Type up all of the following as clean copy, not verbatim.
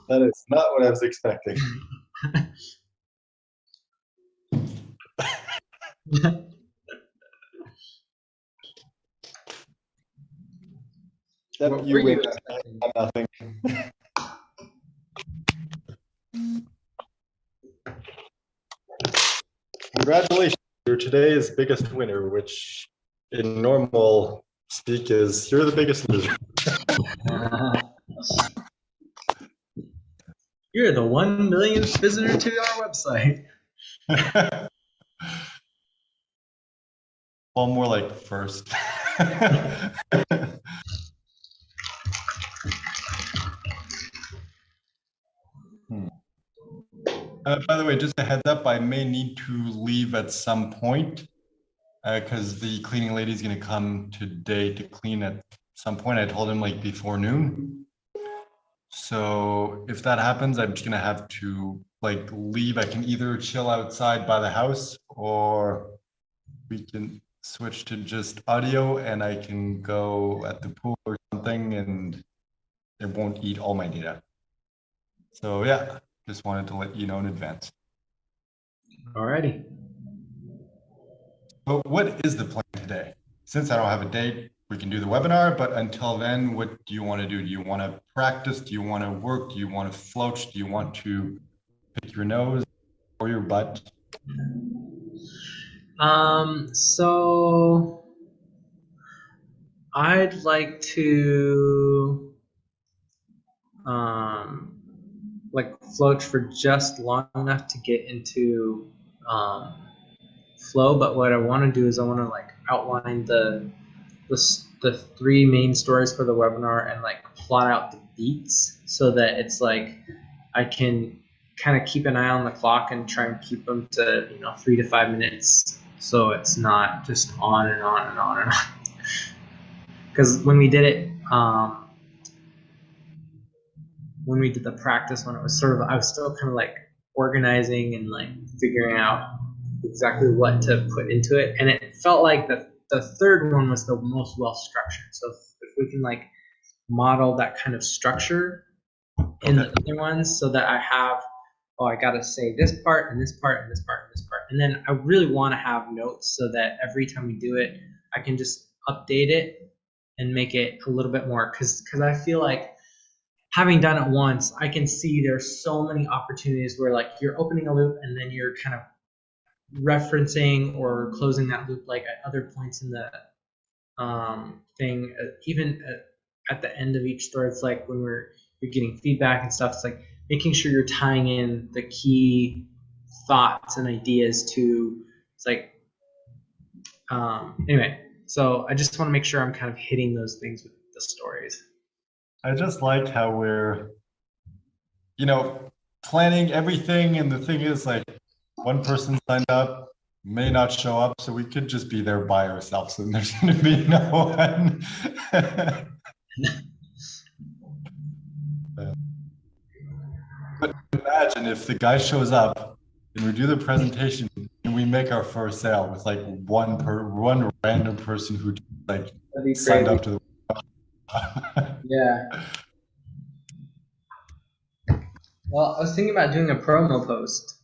That is not what I was expecting. Yep, What you were you win. expecting? Nothing. Congratulations, you're today's biggest winner, which in normal speak is you're the biggest loser. You're the 1 millionth visitor to our website. Well, more like first. By the way, just a heads up, I may need to leave at some point because the cleaning lady is going to come today to clean at some point. I told him like before noon. So if that happens, I'm just going to have to like leave. I can either chill outside by the house or we can switch to just audio and I can go at the pool or something and it won't eat all my data. So yeah, just wanted to let you know in advance. Alrighty. But what is the plan today? Since I don't have a date, we can do the webinar, but until then, what do you want to do? Do you want to practice? Do you want to work? Do you want to float? Do you want to pick your nose or your butt? So I'd like to like float for just long enough to get into flow, but what I want to do is I want to like outline the three main stories for the webinar and like plot out the beats so that it's like I can kind of keep an eye on the clock and try and keep them to 3 to 5 minutes so it's not just on and on and on and on. Because when we did it, when we did the practice one, it was sort of I was still kind of like organizing and like figuring out exactly what to put into it, and it felt like the third one was the most well structured. So if we can like model that kind of structure in the other ones, so that I have I got to say this part and this part and this part and this part, and then I really want to have notes so that every time we do it, I can just update it and make it a little bit more because I feel like having done it once, I can see there's so many opportunities where like you're opening a loop and then you're kind of referencing or closing that loop like at other points in the thing. Even at the end of each story, it's like when you're getting feedback and stuff. It's like making sure you're tying in the key thoughts and ideas to. It's like anyway. So I just want to make sure I'm kind of hitting those things with the stories. I just like how we're, planning everything. And the thing is, like, one person signed up, may not show up, so we could just be there by ourselves and there's going to be no one. But imagine if the guy shows up and we do the presentation and we make our first sale with like one random person who like signed up to the Yeah. Well, I was thinking about doing a promo post.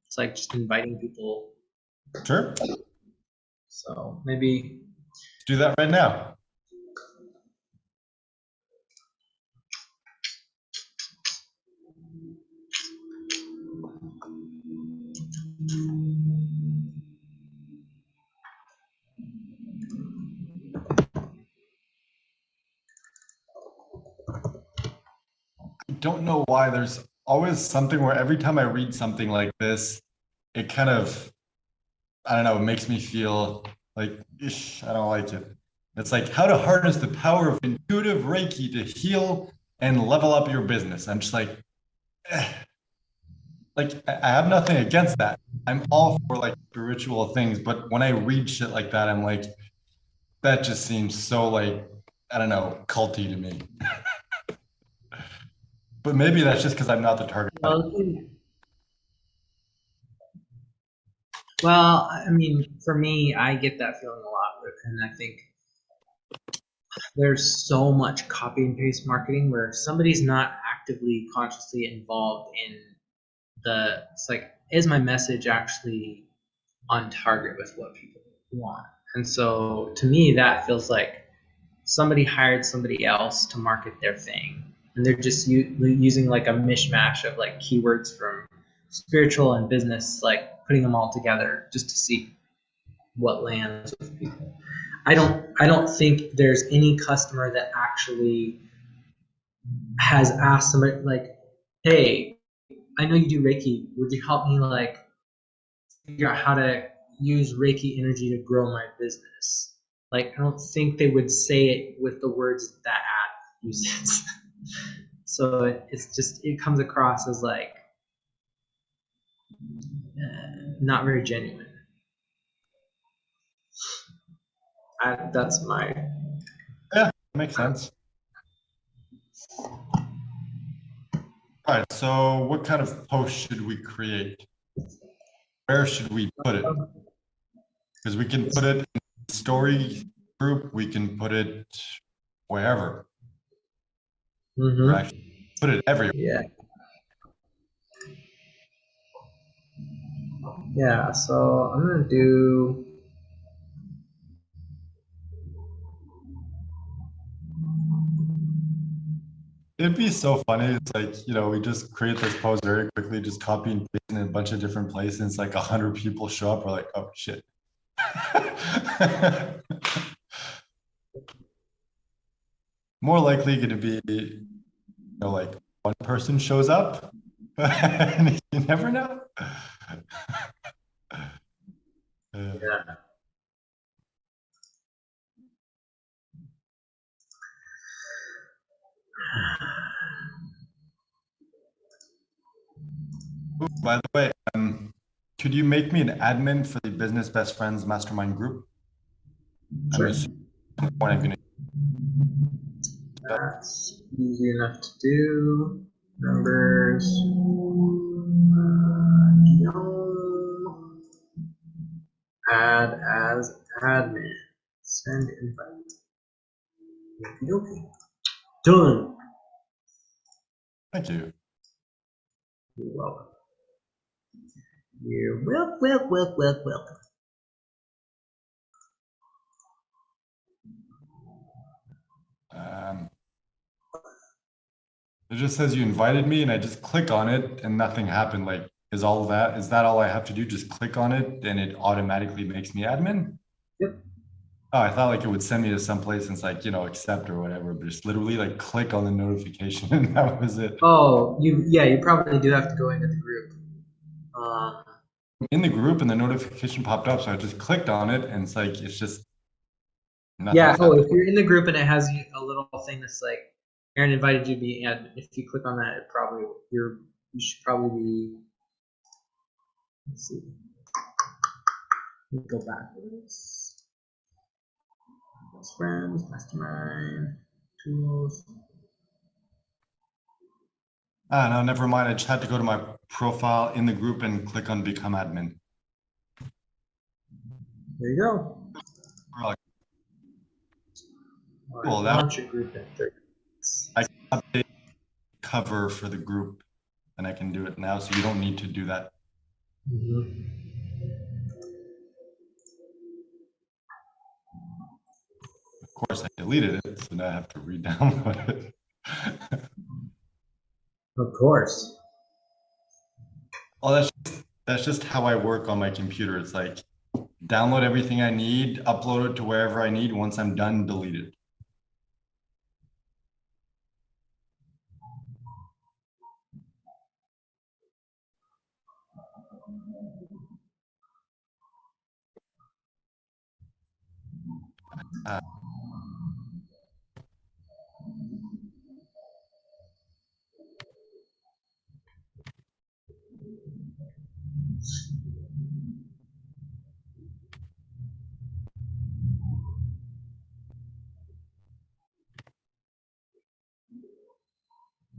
It's like just inviting people. Sure. So maybe Let's do that right now. I don't know why there's always something where every time I read something like this, it kind of, I don't know, it makes me feel like, I don't like it. It's like how to harness the power of intuitive Reiki to heal and level up your business. I'm just like, like I have nothing against that. I'm all for like spiritual things, but when I read shit like that, I'm like, that just seems so like, I don't know, culty to me. But maybe that's just because I'm not the target. Well, I mean, for me, I get that feeling a lot, and I think there's so much copy and paste marketing where somebody's not actively consciously involved in it's like, is my message actually on target with what people want? And so to me, that feels like somebody hired somebody else to market their thing, and they're just using like a mishmash of like keywords from spiritual and business, like putting them all together just to see what lands with people. I don't think there's any customer that actually has asked somebody like, hey, I know you do Reiki. Would you help me like figure out how to use Reiki energy to grow my business? Like, I don't think they would say it with the words that ad uses. So it's just, it comes across as like not very genuine. That's my. Yeah, makes sense. All right, so what kind of post should we create? Where should we put it? Because we can put it in the story group, we can put it wherever. Mm-hmm. Or actually put it everywhere. Yeah. Yeah, so I'm gonna do. It'd be so funny. It's like, we just create this post very quickly, just copy and paste in a bunch of different places. It's like 100 people show up. We're like, oh shit. More likely going to be, like one person shows up. You never know. Yeah. Ooh, by the way, could you make me an admin for the Business Best Friends Mastermind group? Sure. I'm assuming at some point I'm gonna. That's easy enough to do. Numbers. Add as admin. Send invite. Okay. Done. Thank you. You're welcome. You're welcome. It just says you invited me and I just click on it and nothing happened. Like, is that all I have to do? Just click on it and it automatically makes me admin? Yep. Oh, I thought like it would send me to some place and it's like, accept or whatever, but just literally like click on the notification and that was it. Oh, you probably do have to go into the group. In the group and the notification popped up, so I just clicked on it and it's like, it's just nothing's Yeah. Oh, happening. if you're in the group and it has a little thing that's like Aaron invited you to be admin, if you click on that, you should probably be. Let's see. Let me go backwards. Best friends, mastermind, tools. Ah, no, never mind. I just had to go to my profile in the group and click on become admin. There you go. Right. Cool. That Launch a group in 30 minutes. I can update cover for the group and I can do it now, so you don't need to do that. Mm-hmm. Of course, I deleted it, so now I have to re-download it. Of course. Well, that's just how I work on my computer. It's like download everything I need, upload it to wherever I need. Once I'm done, delete it. Uh,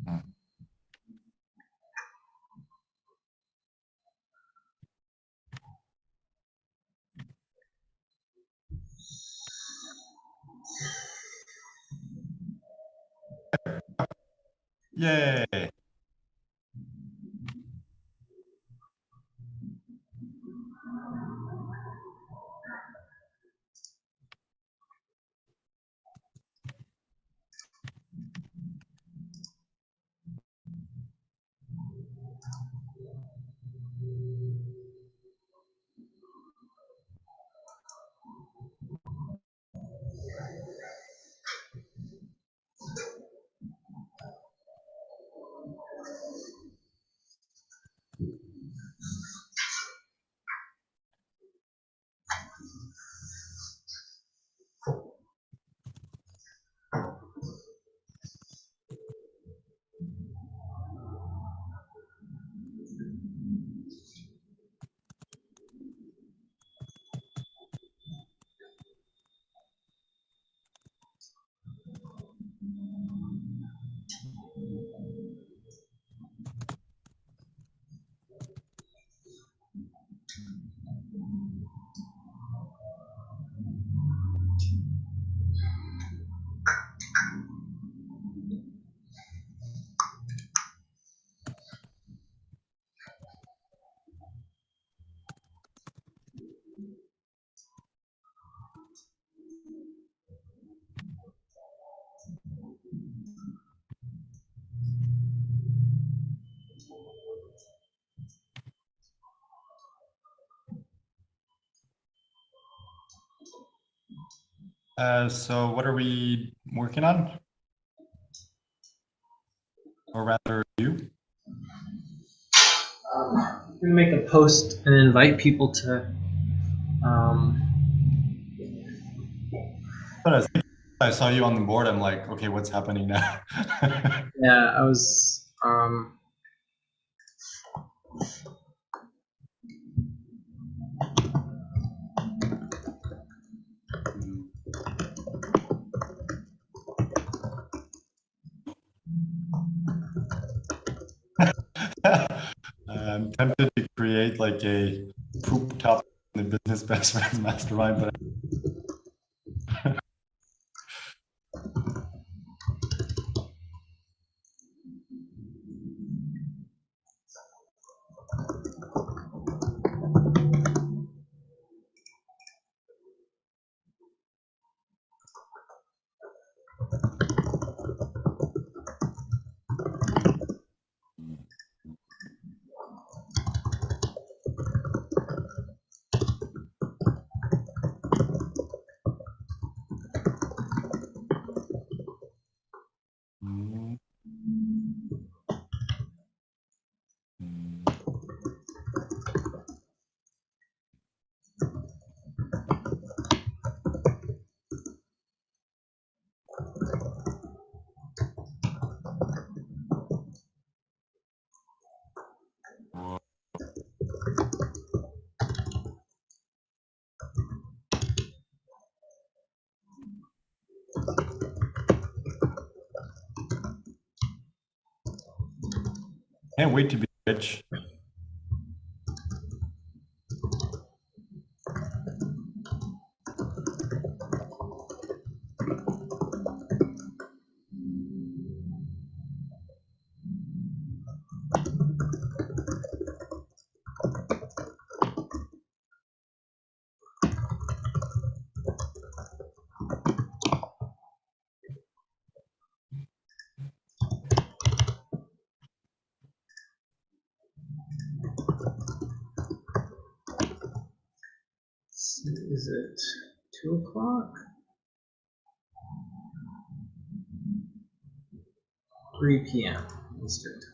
hmm. Yay. So what are we working on? Or rather, you? We make a post and invite people to. But as I saw you on the board, I'm like, okay, what's happening now? Yeah, I was. I'm tempted to create like a poop topic in the business best friends mastermind, but Mm, mm. Can't wait to be rich. Is it 2:00? 3 p.m. Eastern time.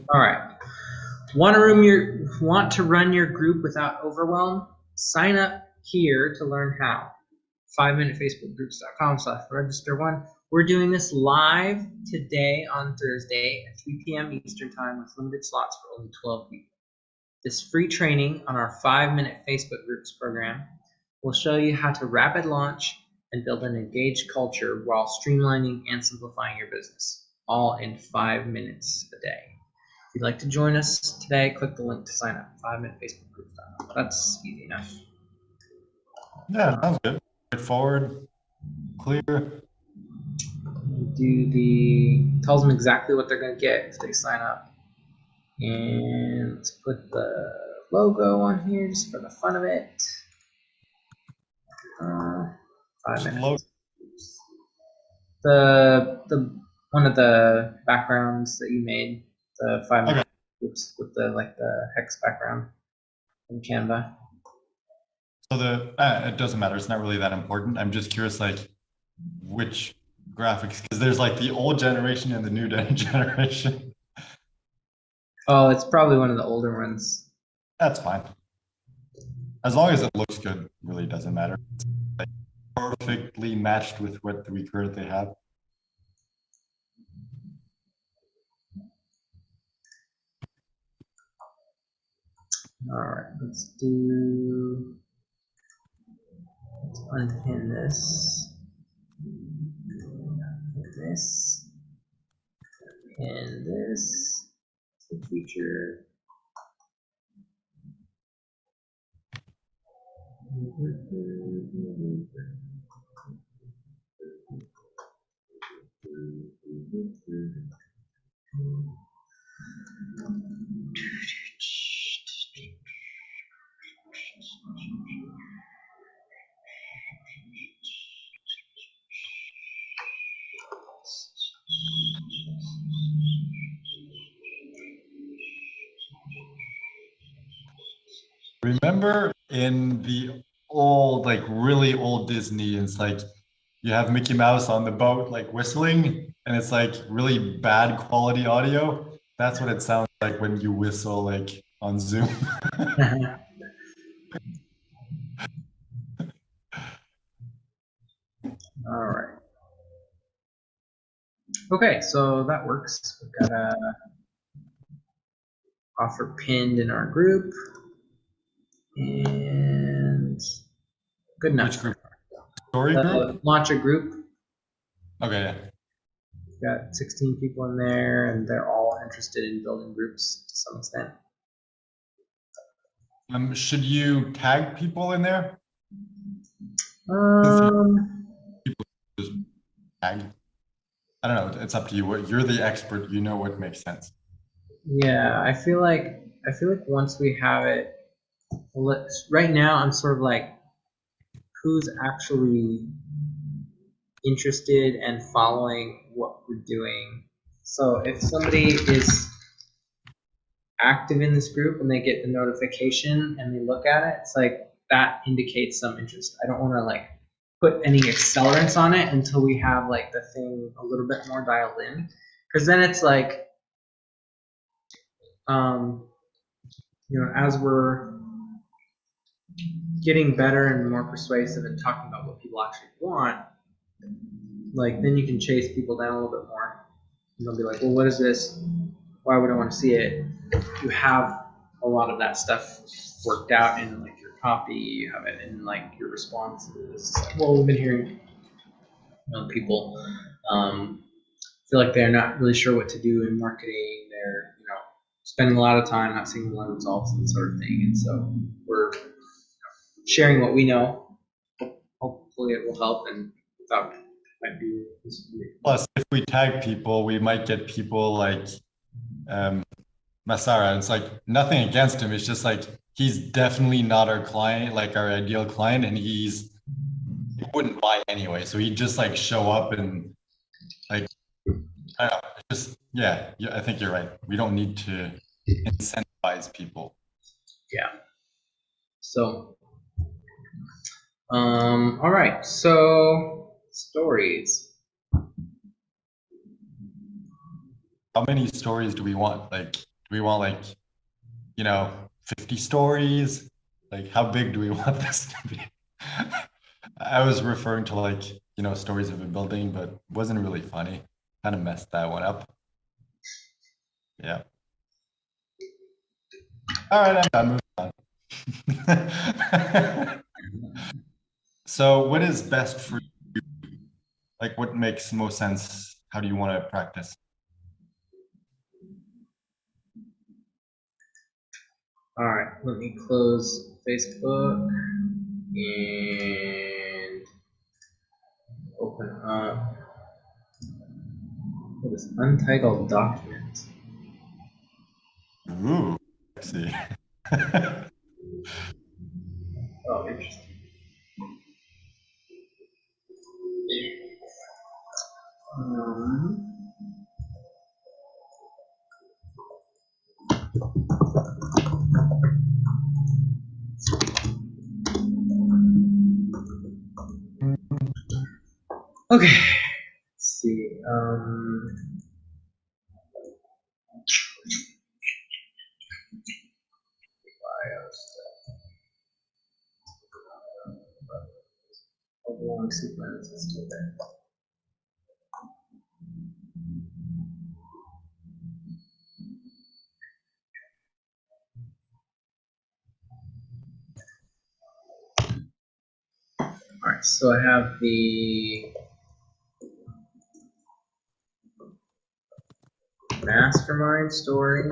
All right. Want to run your group without overwhelm? Sign up here to learn how. 5minutefacebookgroups.com/register1. We're doing this live today on Thursday at 3 p.m. Eastern Time with limited slots for only 12 people. This free training on our 5-minute Facebook groups program will show you how to rapid launch and build an engaged culture while streamlining and simplifying your business, all in 5 minutes a day. If you'd like to join us today, click the link to sign up. 5minutefacebookgroups.com. That's easy enough. Yeah, sounds good. Straightforward, clear. Tells them exactly what they're going to get if they sign up. And let's put the logo on here just for the fun of it. 5 minutes. The one of the backgrounds that you made, the 5-minute groups with the hex background in Canva. So it doesn't matter. It's not really that important. I'm just curious, which graphics, because there's the old generation and the new generation. Oh, it's probably one of the older ones. That's fine. As long as it looks good, it really doesn't matter. It's perfectly matched with what we currently have. All right, let's unpin this. And this the feature. Remember in the old, really old Disney, it's you have Mickey Mouse on the boat, whistling, and it's really bad quality audio. That's what it sounds like when you whistle, on Zoom. All right. Okay, so that works. We've got a offer pinned in our group, and good enough. Which group? Story group? Launch a group. Okay. We've got 16 people in there, and they're all interested in building groups to some extent. Should you tag people in there? Just tag. I don't know. It's up to you. You're the expert. You know what makes sense. Yeah, I feel like once we have it, right now I'm sort of like, who's actually interested and following what we're doing. So if somebody is active in this group and they get the notification and they look at it, it's like that indicates some interest. I don't want to like put any accelerants on it until we have like the thing a little bit more dialed in, because then it's like, you know, as we're getting better and more persuasive and talking about what people actually want, like then you can chase people down a little bit more. And they'll be like, well, what is this? Why would I want to see it? You have a lot of that stuff worked out in like your copy. You have it in like your responses. Well, we've been hearing people feel like they're not really sure what to do in marketing. They're, you know, spending a lot of time not seeing a lot of results and sort of thing. And so we're sharing what we know. Hopefully it will help, and that might be. Plus, if we tag people, we might get people like Masara. It's like nothing against him. It's just like he's definitely not our client, like our ideal client, and he wouldn't buy anyway. So he'd just like show up and like, I don't know, just yeah. I think you're right. We don't need to incentivize people. Yeah. So, all right. So stories. How many stories do we want? Like, do we want like, you know, 50 stories? Like, how big do we want this to be? I was referring to like, you know, stories of a building, but it wasn't really funny. Kind of messed that one up. Yeah. All right, I'm done. Moving on. So what is best for you? Like what makes most sense? How do you want to practice? All right, let me close Facebook and open up what is untitled document. Ooh, let's see. Oh, interesting. Okay, let's see. Overlong sequence is still there. All right, so I have the mastermind story.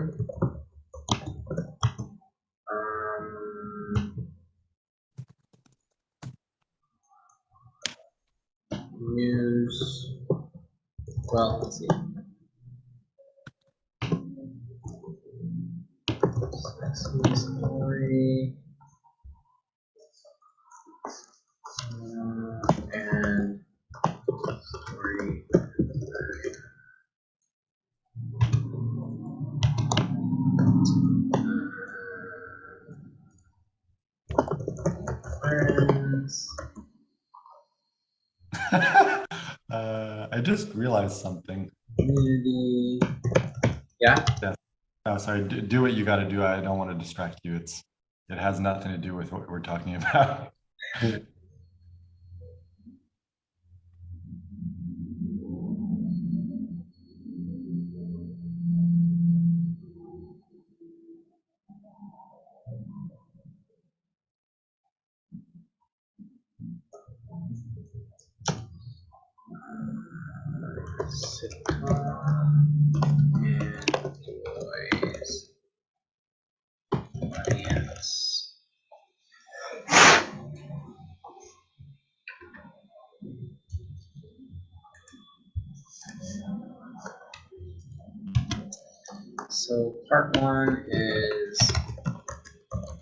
News. Well, let's see. Story. And story. Friends. I just realized something. Community. Yeah. Oh, sorry. Do what you got to do. I don't want to distract you. It has nothing to do with what we're talking about. Sitcom and So part one is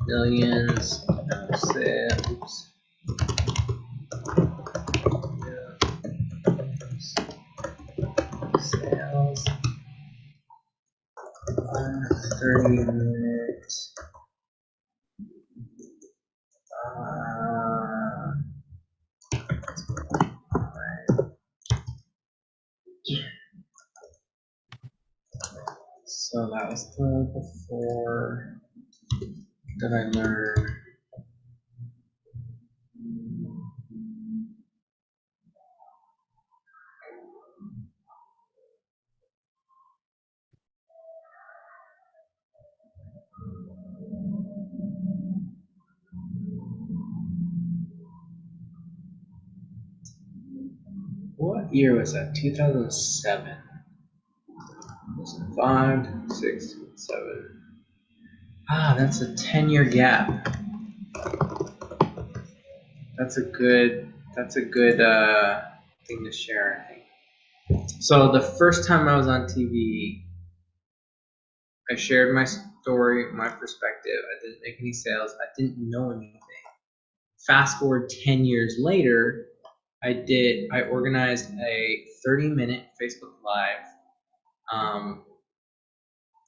millions of sales. Sales. 30 minutes. So that was the before that I learned. What year was that? 2007. 5, 6, 7. Ah, that's a 10-year gap. That's a good thing to share, I think. So the first time I was on TV, I shared my story, my perspective. I didn't make any sales. I didn't know anything. Fast forward 10 years later, I organized a 30-minute Facebook Live.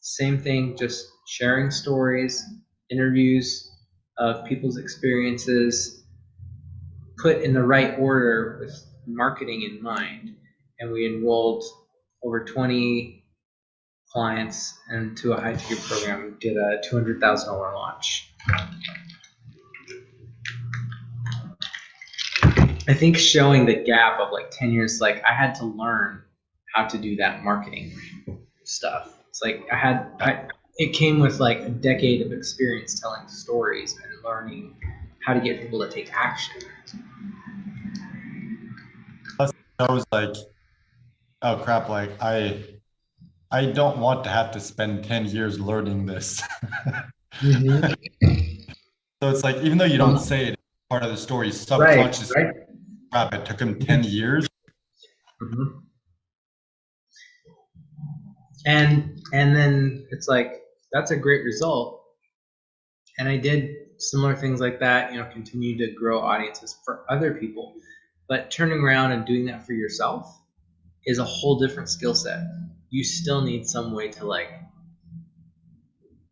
Same thing, just sharing stories, interviews of people's experiences, put in the right order with marketing in mind. And we enrolled over 20 clients into a high ticket program, did a $200,000 launch. I think showing the gap of like 10 years, like I had to learn how to do that marketing stuff. It's like it came with like a decade of experience telling stories and learning how to get people to take action. I was like, oh crap, like I don't want to have to spend 10 years learning this. Mm-hmm. So it's like, even though you don't say it, part of the story, subconscious, Right. crap, it took him 10 years. Mm-hmm. And then it's like, that's a great result. And I did similar things like that, continue to grow audiences for other people. But turning around and doing that for yourself is a whole different skill set. You still need some way to like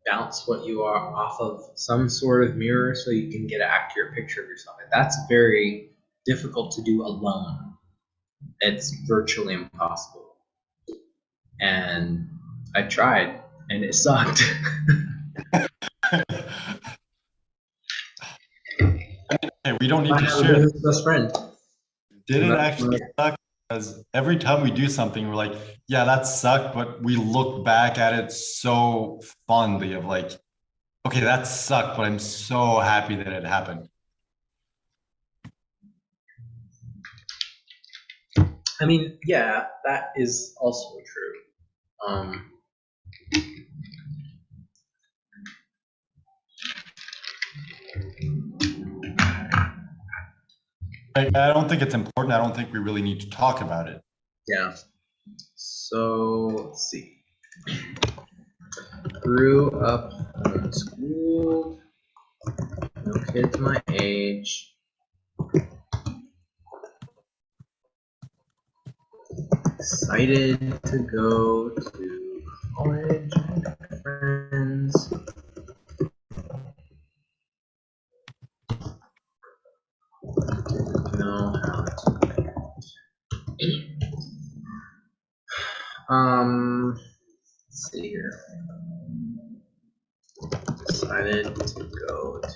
bounce what you are off of some sort of mirror so you can get an accurate picture of yourself. And that's very difficult to do alone. It's virtually impossible. And I tried and it sucked. Hey, we don't need to share. Best friend. Did it actually suck? Because every time we do something, we're like, yeah, that sucked, but we look back at it so fondly of like, okay, that sucked, but I'm so happy that it happened. I mean, yeah, that is also true. I don't think it's important. I don't think we really need to talk about it. Yeah. So let's see. Grew up homeschooled. No kids my age. Excited to go to college with friends. Didn't know how to let's see here. Decided to go to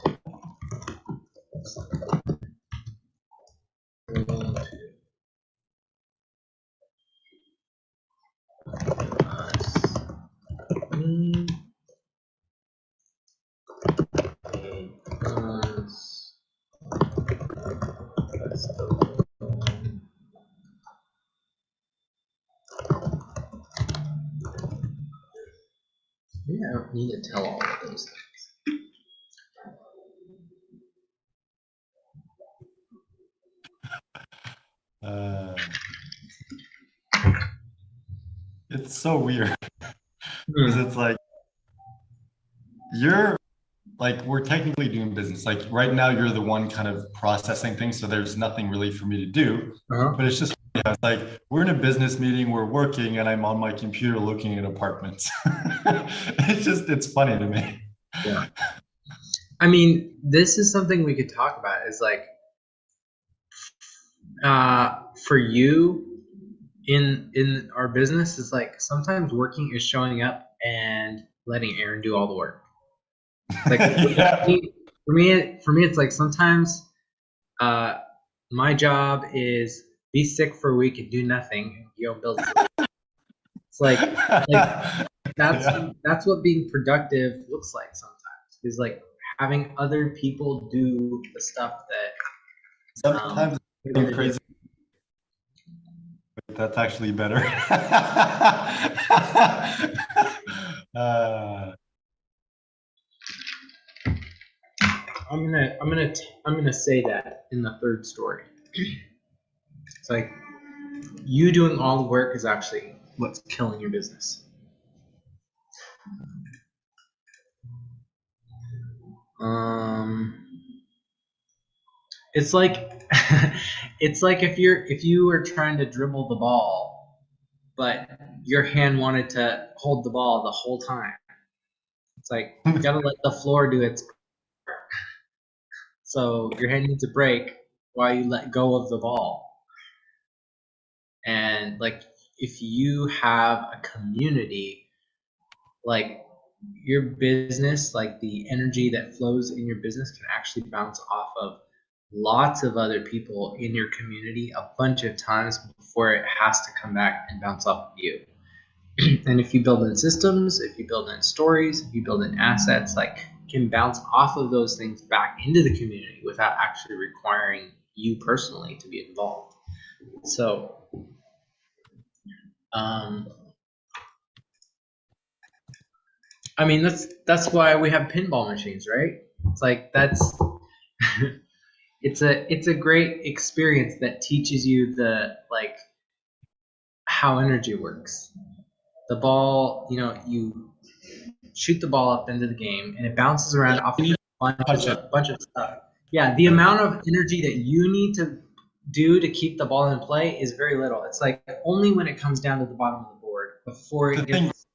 maybe I don't need to tell all of those things. It's so weird. Because it's like you're like we're technically doing business. Like right now, you're the one kind of processing things, so there's nothing really for me to do. But it's just it's like we're in a business meeting, we're working, and I'm on my computer looking at apartments. It's funny to me. Yeah. I mean, this is something we could talk about. Is like, for you in our business, is like sometimes working is showing up and letting Aaron do all the work. Like Yeah. for me, it's like sometimes my job is be sick for a week and do nothing and go build something. It's like Yeah. that's what being productive looks like sometimes. Is like having other people do the stuff that Sometimes you're it's gonna do. crazy. That's actually better. uh, I'm gonna say that in the third story. It's like you doing all the work is actually what's killing your business. It's like it's like if you were trying to dribble the ball, but your hand wanted to hold the ball the whole time. It's like you gotta let the floor do its part. So your hand needs a break while you let go of the ball. And like if you have a community, like your business, like the energy that flows in your business can actually bounce off of lots of other people in your community a bunch of times before it has to come back and bounce off of you. And if you build in systems, if you build in stories, if you build in assets, like can bounce off of those things back into the community without actually requiring you personally to be involved. So I mean that's why we have pinball machines, right? It's like that's it's a great experience that teaches you the like how energy works. The ball, you shoot the ball up into the game and it bounces around off of a bunch of stuff. Yeah, the amount of energy that you need to do to keep the ball in play is very little. It's like only when it comes down to the bottom of the board before it gets.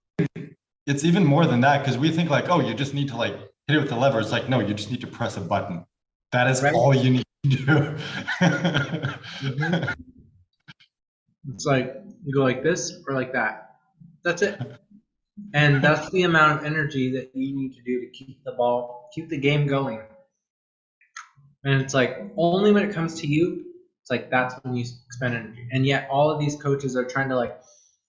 It's even more than that because we think like, oh, you just need to like hit it with the lever. It's like, no, you just need to press a button. That is right? All you need to do. Mm-hmm. It's like you go like this or like that. That's it. And that's the amount of energy that you need to do to keep the game going. And it's like only when it comes to you, it's like that's when you expend energy. And yet all of these coaches are trying to like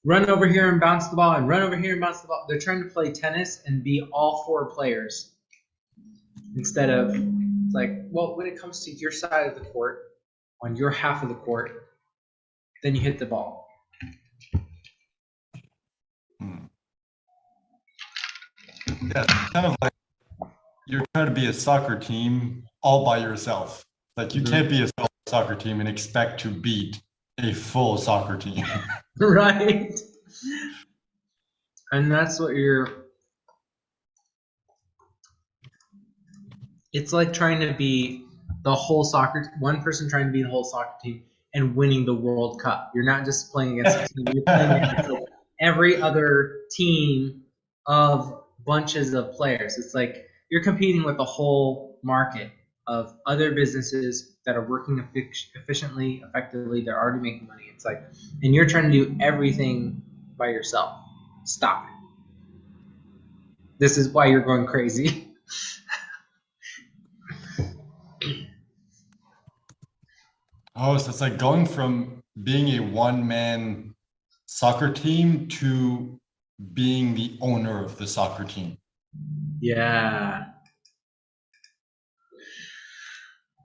run over here and bounce the ball and run over here and bounce the ball. They're trying to play tennis and be all four players instead of it's like, well, when it comes to your side of the court, on your half of the court, then you hit the ball. Yeah, kind of like you're trying to be a soccer team all by yourself. Like you can't be a soccer team and expect to beat a full soccer team. Right. And that's what it's like trying to be the whole one person trying to be the whole soccer team and winning the World Cup. You're not just playing against a team, you're playing against like every other team of bunches of players. It's like you're competing with the whole market of other businesses that are working efficiently, effectively, they're already making money. It's like, and you're trying to do everything by yourself. Stop it. This is why you're going crazy. Oh, so it's like going from being a one-man soccer team to being the owner of the soccer team. Yeah.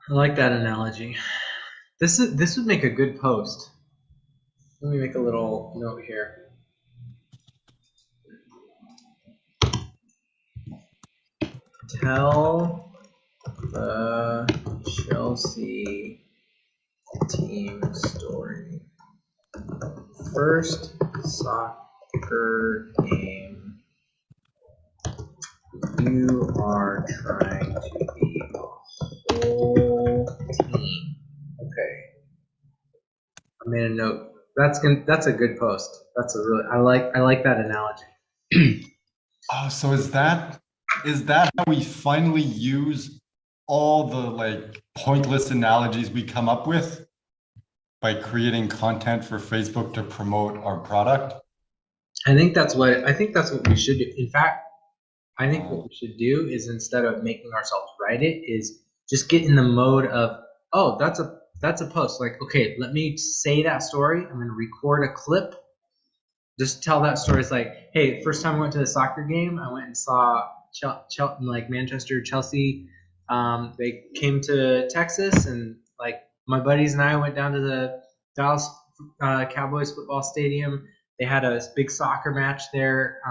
I like that analogy. This would make a good post. Let me make a little note here. Tell the Chelsea team story. First soccer game you are trying to be a whole team. Okay. I made a note. That's a good post. That's a really I like that analogy. Oh, so is that how we finally use all the like pointless analogies we come up with by creating content for Facebook to promote our product? I think that's what we should do. In fact, I think what we should do is instead of making ourselves write it, is just get in the mode of, oh, that's a post. Like, okay, let me say that story. I'm gonna record a clip. Just tell that story. It's like, hey, first time I went to the soccer game, I went and saw like Manchester, Chelsea. They came to Texas, and like my buddies and I went down to the Dallas Cowboys football stadium. They had a big soccer match there.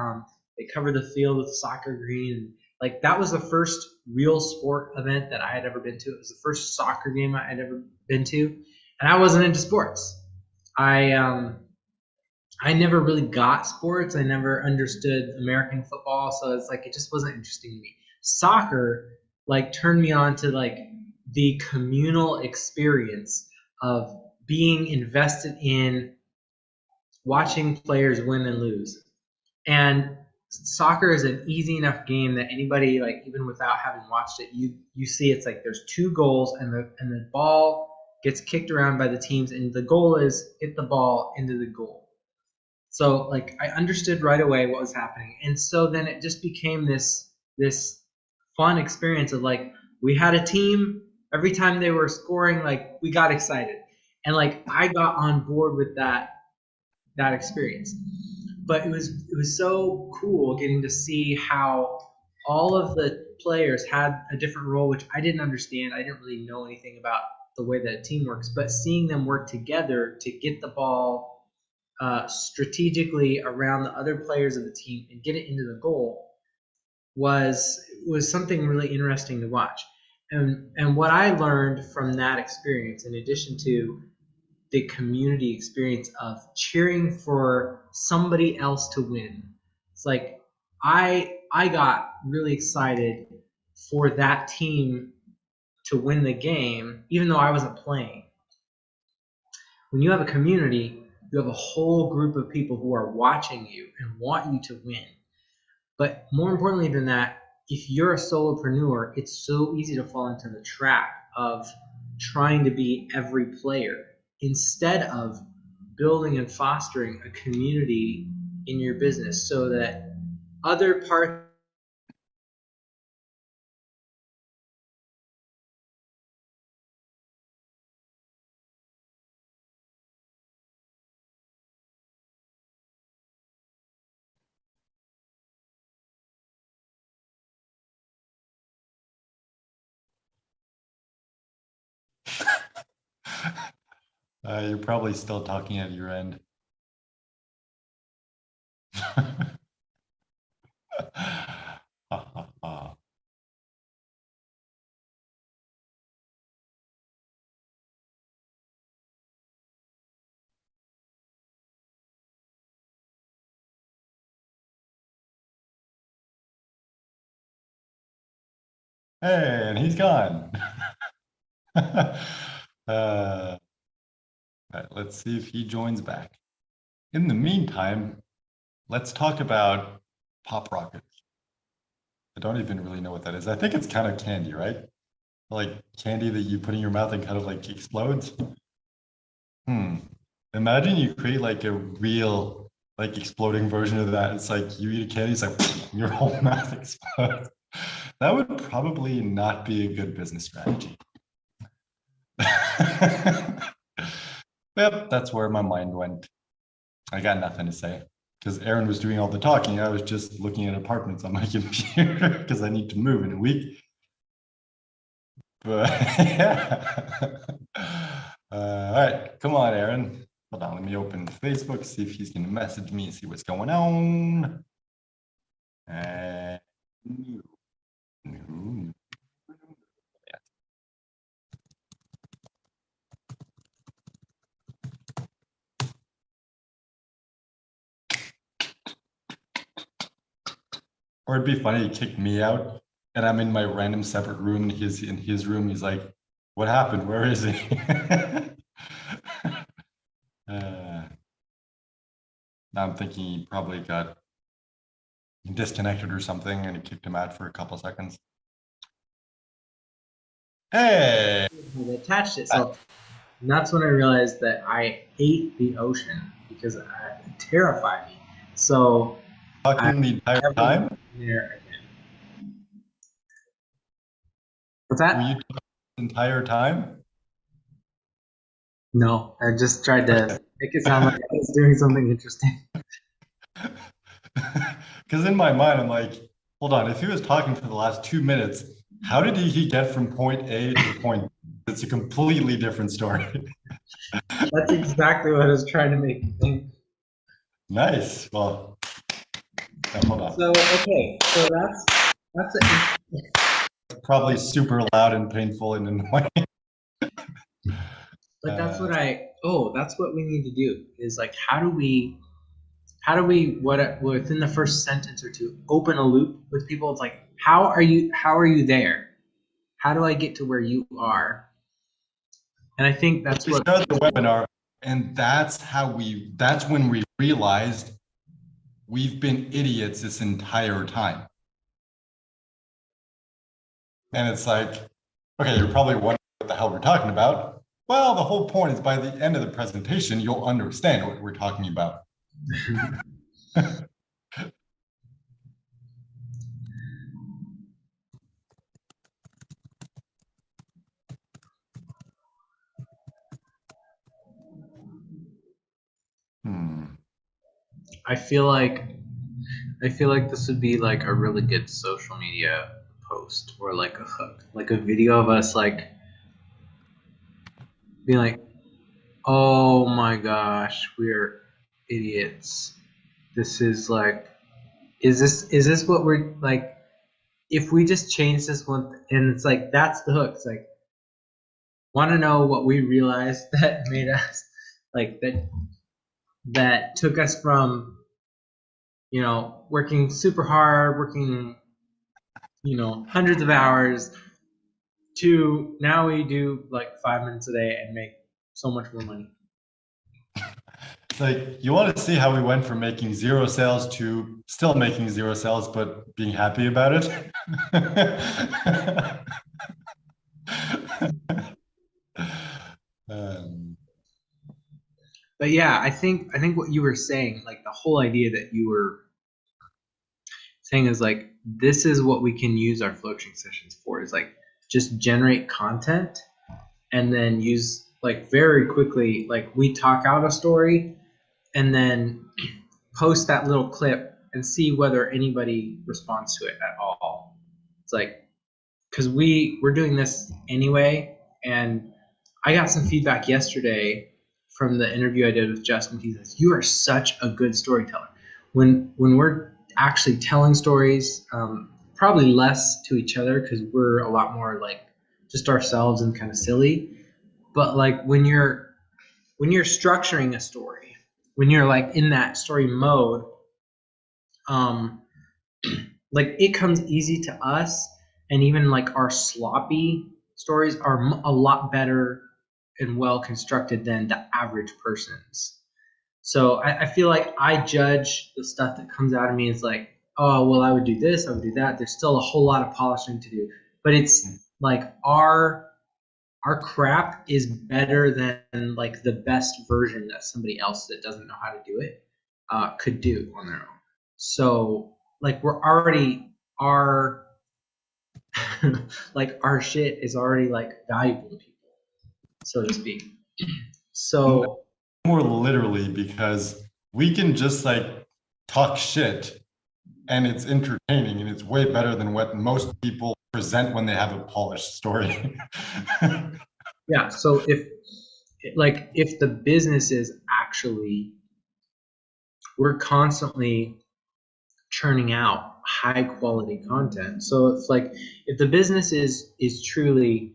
They covered the field with soccer green. And, like that was the first real sport event that I had ever been to. It was the first soccer game I had ever been to, and I wasn't into sports. I never really got sports. I never understood American football, so it's like it just wasn't interesting to me. Soccer like turned me on to like the communal experience of being invested in watching players win and lose. And soccer is an easy enough game that anybody, like even without having watched it, you see it's like there's two goals and the ball gets kicked around by the teams, and the goal is get the ball into the goal. So like I understood right away what was happening, and so then it just became this fun experience of like we had a team. Every time they were scoring, like we got excited, and like I got on board with that experience. But it was so cool getting to see how all of the players had a different role, which I didn't understand. I didn't really know anything about the way that a team works, but seeing them work together to get the ball strategically around the other players of the team and get it into the goal was something really interesting to watch. And what I learned from that experience, in addition to the community experience of cheering for somebody else to win, it's like I got really excited for that team to win the game, even though I wasn't playing. When you have a community, you have a whole group of people who are watching you and want you to win. But more importantly than that, if you're a solopreneur, it's so easy to fall into the trap of trying to be every player instead of building and fostering a community in your business so that other parts You're probably still talking at your end. Hey, and he's gone. All right, let's see if he joins back. In the meantime, let's talk about Pop Rockets. I don't even really know what that is. I think it's kind of candy, right? Like candy that you put in your mouth and kind of like explodes. Imagine you create like a real like exploding version of that. It's like you eat a candy, it's like your whole mouth explodes. That would probably not be a good business strategy. Yep, that's where my mind went. I got nothing to say because Aaron was doing all the talking. I was just looking at apartments on my computer because I need to move in a week. But yeah. All right, come on, Aaron. Hold on, let me open Facebook, see if he's going to message me and see what's going on. No. Or it'd be funny, he kicked me out and I'm in my random separate room and he's in his room. He's like, what happened? Where is he? Now I'm thinking he probably got disconnected or something and he kicked him out for a couple seconds. Hey! They attached it. So and that's when I realized that I hate the ocean because it terrified me. So Talking the entire time? There again. What's that? Were you talking the entire time? No, I just tried to make it sound like I was doing something interesting. Because in my mind, I'm like, hold on, if he was talking for the last 2 minutes, how did he get from point A to point B? It's a completely different story. That's exactly what I was trying to make you think. Nice. Well, hold on. So okay, so that's it. Probably super loud and painful and annoying. But that's that's what we need to do is like how do we within the first sentence or two open a loop with people. It's like how are you there? How do I get to where you are? And I think that's what started the webinar, and that's when we realized we've been idiots this entire time. And it's like, okay, you're probably wondering what the hell we're talking about. Well, the whole point is by the end of the presentation, you'll understand what we're talking about. I feel like this would be like a really good social media post or like a hook, like a video of us like being like, oh my gosh, we're idiots. This is like, is this what we're like? If we just change this one, and it's like that's the hook. It's like, want to know what we realized that made us like that took us from working super hard, working hundreds of hours to now we do like 5 minutes a day and make so much more money. It's like you want to see how we went from making 0 sales to still making 0 sales, but being happy about it. But yeah, I think what you were saying, like the whole idea that you were saying is like, this is what we can use our floating sessions for, is like just generate content and then use like very quickly, like we talk out a story and then post that little clip and see whether anybody responds to it at all. It's like, because we're doing this anyway, and I got some feedback yesterday from the interview I did with Justin. He says, you are such a good storyteller. When we're actually telling stories, probably less to each other because we're a lot more like just ourselves and kind of silly. But like when you're structuring a story, when you're like in that story mode, like it comes easy to us, and even like our sloppy stories are a lot better and well constructed than the average person's. So I feel like I judge the stuff that comes out of me as like, oh, well, I would do this, I would do that. There's still a whole lot of polishing to do. But it's like our crap is better than like the best version that somebody else that doesn't know how to do it could do on their own. So like we're already like our shit is already like valuable to people, so to speak. So more literally, because we can just like talk shit and it's entertaining and it's way better than what most people present when they have a polished story. Yeah, so if the business is actually, we're constantly churning out high quality content. So it's like if the business is truly,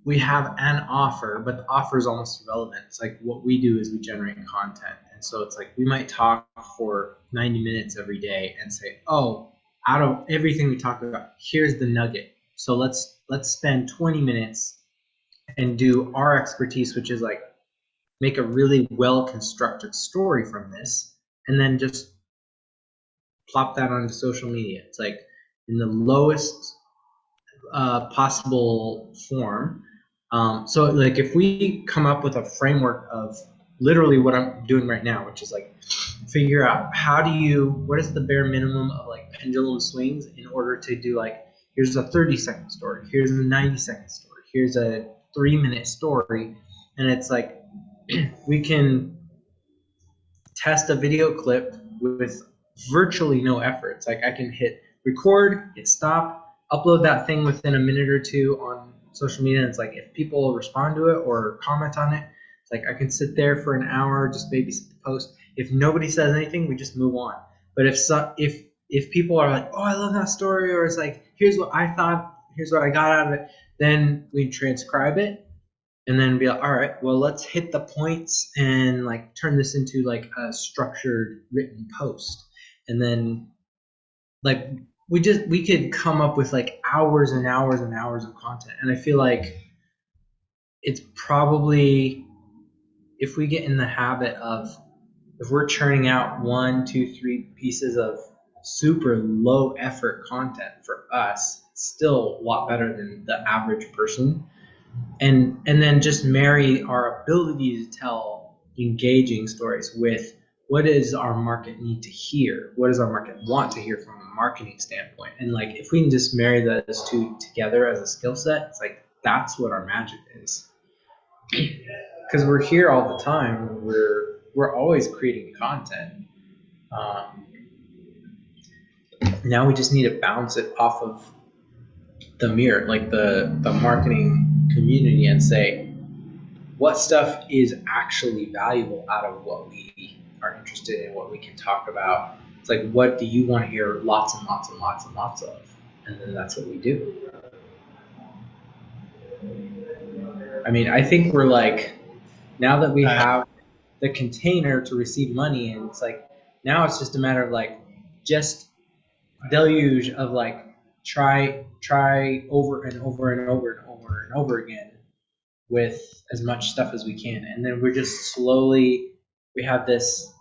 we have an offer, but the offer is almost irrelevant. It's like what we do is we generate content. And so it's like we might talk for 90 minutes every day and say, oh, out of everything we talked about, here's the nugget. So let's spend 20 minutes and do our expertise, which is like make a really well constructed story from this, and then just plop that onto social media. It's like in the lowest possible form. So like if we come up with a framework of literally what I'm doing right now, which is like figure out what is the bare minimum of like pendulum swings in order to do like, here's a 30-second story, here's a 90-second story, here's a 3-minute story. And it's like, we can test a video clip with virtually no effort. It's like I can hit record, hit stop, upload that thing within a minute or two on social media. And it's like if people respond to it or comment on it, it's like I can sit there for an hour, just babysit the post. If nobody says anything, we just move on. But if people are like, oh, I love that story, or it's like, here's what I thought, here's what I got out of it, then we transcribe it and then be like, all right, well, let's hit the points and like turn this into like a structured written post. And then like we could come up with like hours and hours and hours of content. And I feel like it's probably, if we get in the habit of, if we're churning out 1, 2, 3 pieces of super low effort content for us, it's still a lot better than the average person. And then just marry our ability to tell engaging stories with what does our market need to hear? What does our market want to hear from a marketing standpoint? And like if we can just marry those two together as a skill set, it's like that's what our magic is. Because we're here all the time. We're always creating content. Now we just need to bounce it off of the mirror, like the marketing community, and say what stuff is actually valuable out of what we are interested in, what we can talk about. It's like, what do you want to hear lots and lots and lots and lots of? And then that's what we do. I mean, I think we're like, now that we have the container to receive money, and it's like, now it's just a matter of like, just deluge of like, try over and over and over and over and over again with as much stuff as we can. And then we're just slowly, we have this,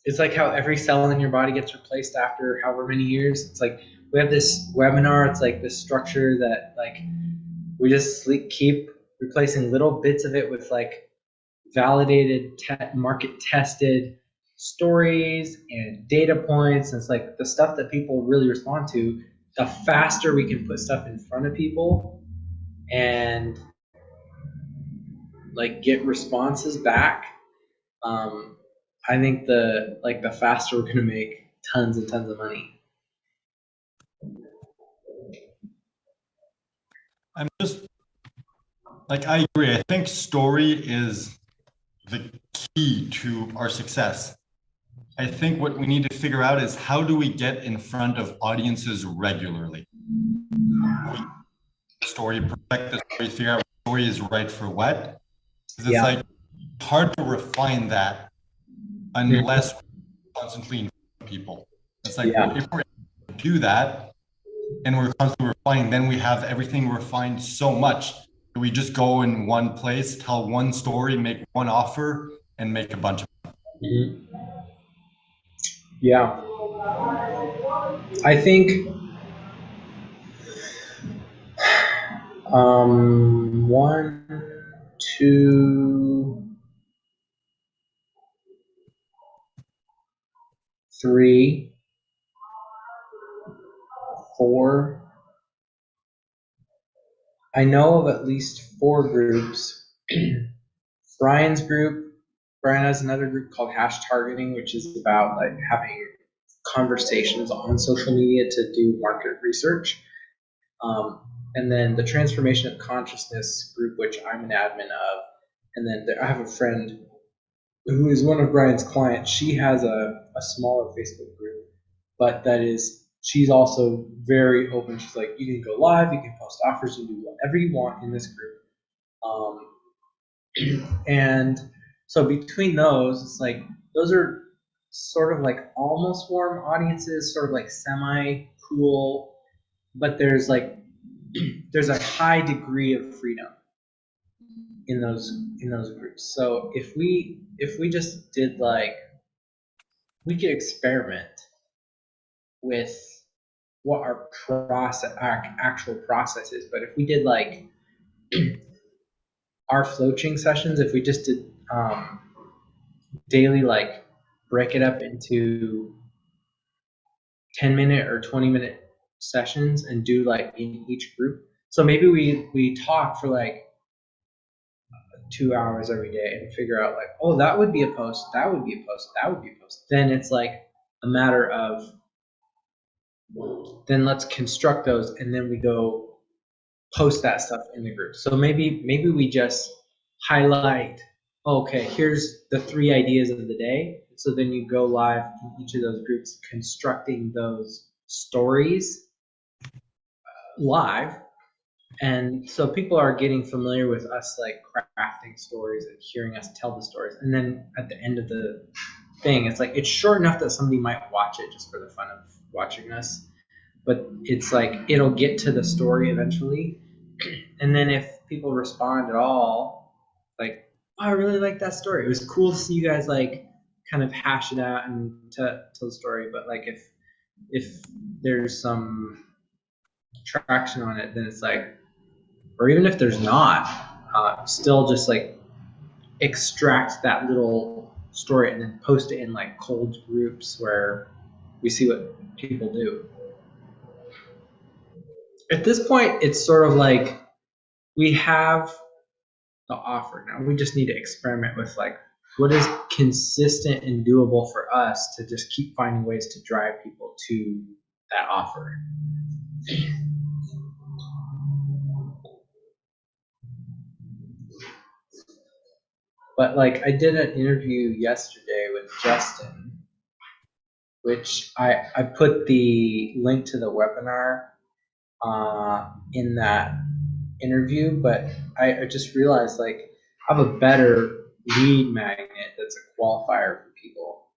it's like how every cell in your body gets replaced after however many years. It's like we have this webinar, it's like this structure that like we just keep replacing little bits of it with like validated, market tested stories and data points. And it's like the stuff that people really respond to, the faster we can put stuff in front of people and like get responses back, I think the faster we're going to make tons and tons of money. I'm just like, I agree. I think story is the key to our success. I think what we need to figure out is how do we get in front of audiences regularly? Story, perfect the story, figure out what story is right for what. Because it's like hard to refine that unless we're constantly in front of people. It's like if we're able to do that and we're constantly refining, then we have everything refined so much that we just go in one place, tell one story, make one offer, and make a bunch of money. Yeah. I think 1, 2, 3, 4. I know of at least 4 groups. Brian's group, Brian has another group called Hash Targeting, which is about like having conversations on social media to do market research. And then the Transformation of Consciousness group, which I'm an admin of. And then I have a friend who is one of Brian's clients. She has a smaller Facebook group, but she's also very open. She's like, you can go live, you can post offers, you can do whatever you want in this group. And so between those, it's like, those are sort of like almost warm audiences, sort of like semi cool, but there's like there's a high degree of freedom in those groups. So if we just did like, we could experiment with what our actual process is. But if we did like our floaching sessions, if we just did daily, like break it up into 10-minute or 20-minute sessions and do like in each group. So maybe we talk for like 2 hours every day and figure out like, oh, that would be a post, that would be a post, that would be a post. Then it's like a matter of, then let's construct those and then we go post that stuff in the group. So maybe we just highlight, okay, here's the 3 ideas of the day. So then you go live in each of those groups constructing those stories live. And so people are getting familiar with us like crafting stories and hearing us tell the stories. And then at the end of the thing, it's like, it's short enough that somebody might watch it just for the fun of watching us. But it's like, it'll get to the story eventually. And then if people respond at all, like, oh, I really like that story. It was cool to see you guys like kind of hash it out and tell the story. But like if there's some traction on it, then it's like, or even if there's not, still just like extract that little story and then post it in like cold groups where we see what people do. At this point, it's sort of like we have the offer now. We just need to experiment with like what is consistent and doable for us to just keep finding ways to drive people to that offer. But like I did an interview yesterday with Justin, which I put the link to the webinar in that interview, but I just realized like I have a better lead magnet that's a qualifier for people.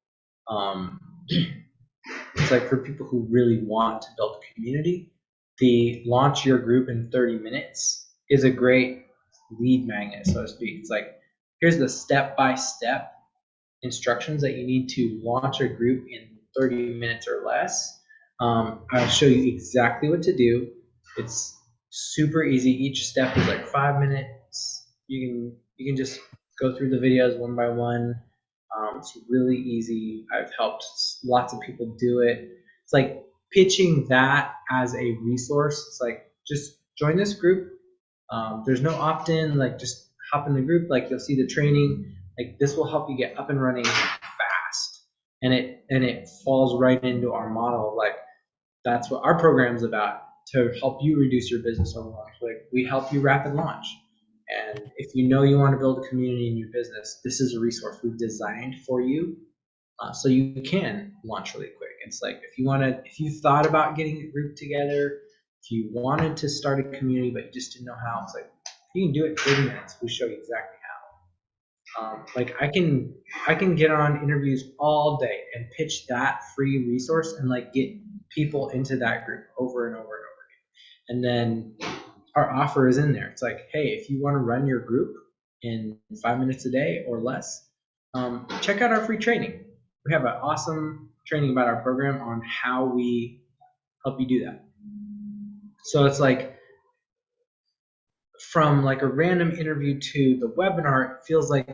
It's like for people who really want to build a community, the launch your group in 30 minutes is a great lead magnet, so to speak. It's like, here's the step-by-step instructions that you need to launch a group in 30 minutes or less. I'll show you exactly what to do. It's super easy. Each step is like 5 minutes. You can just go through the videos one by one. It's really easy. I've helped lots of people do it. It's like pitching that as a resource. It's like, just join this group. There's no opt-in, like just hop in the group. Like you'll see the training. Like this will help you get up and running fast. And it falls right into our model. Like that's what our program's about, to help you reduce your business over launch. Like we help you rapid launch. And if you know you want to build a community in your business, this is a resource we've designed for you, so you can launch really quick. It's like if you thought about getting a group together, if you wanted to start a community but you just didn't know how, it's like you can do it in 30 minutes. We show you exactly how. Like I can get on interviews all day and pitch that free resource and like get people into that group over and over and over again. And then our offer is in there. It's like, hey, if you want to run your group in 5 minutes a day or less, check out our free training. We have an awesome training about our program on how we help you do that. So it's like from like a random interview to the webinar, it feels like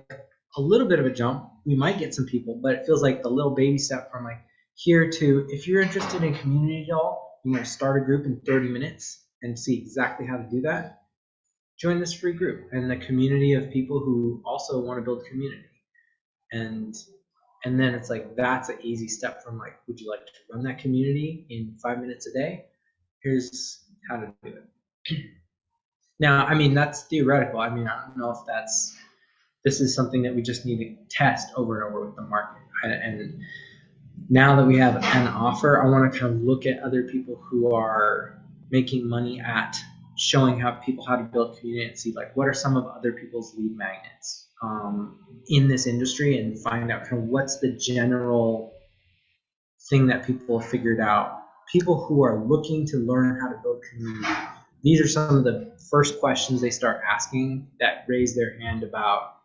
a little bit of a jump. We might get some people, but it feels like the little baby step from like here to, if you're interested in community at all, you're going to start a group in 30 minutes and see exactly how to do that. Join this free group and the community of people who also want to build community. And then it's like, that's an easy step from like, would you like to run that community in 5 minutes a day? Here's how to do it. Now, I mean, that's theoretical. I mean, I don't know if this is something that we just need to test over and over with the market. And now that we have an offer, I want to kind of look at other people who are making money at showing people how to build community and see like what are some of other people's lead magnets in this industry, and find out kind of what's the general thing that people have figured out. People who are looking to learn how to build community, these are some of the first questions they start asking that raise their hand about,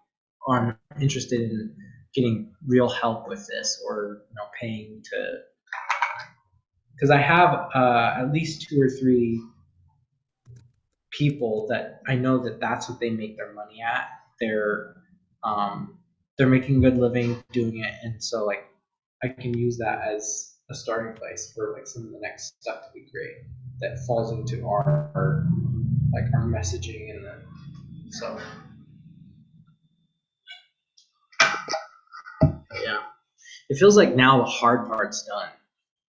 oh, I'm interested in getting real help with this, or paying to. Because I have at least 2 or 3 people that I know that that's what they make their money at. They're making a good living doing it, and so like I can use that as a starting place for like some of the next stuff to be great that falls into our like our messaging, and then so yeah, it feels like now the hard part's done.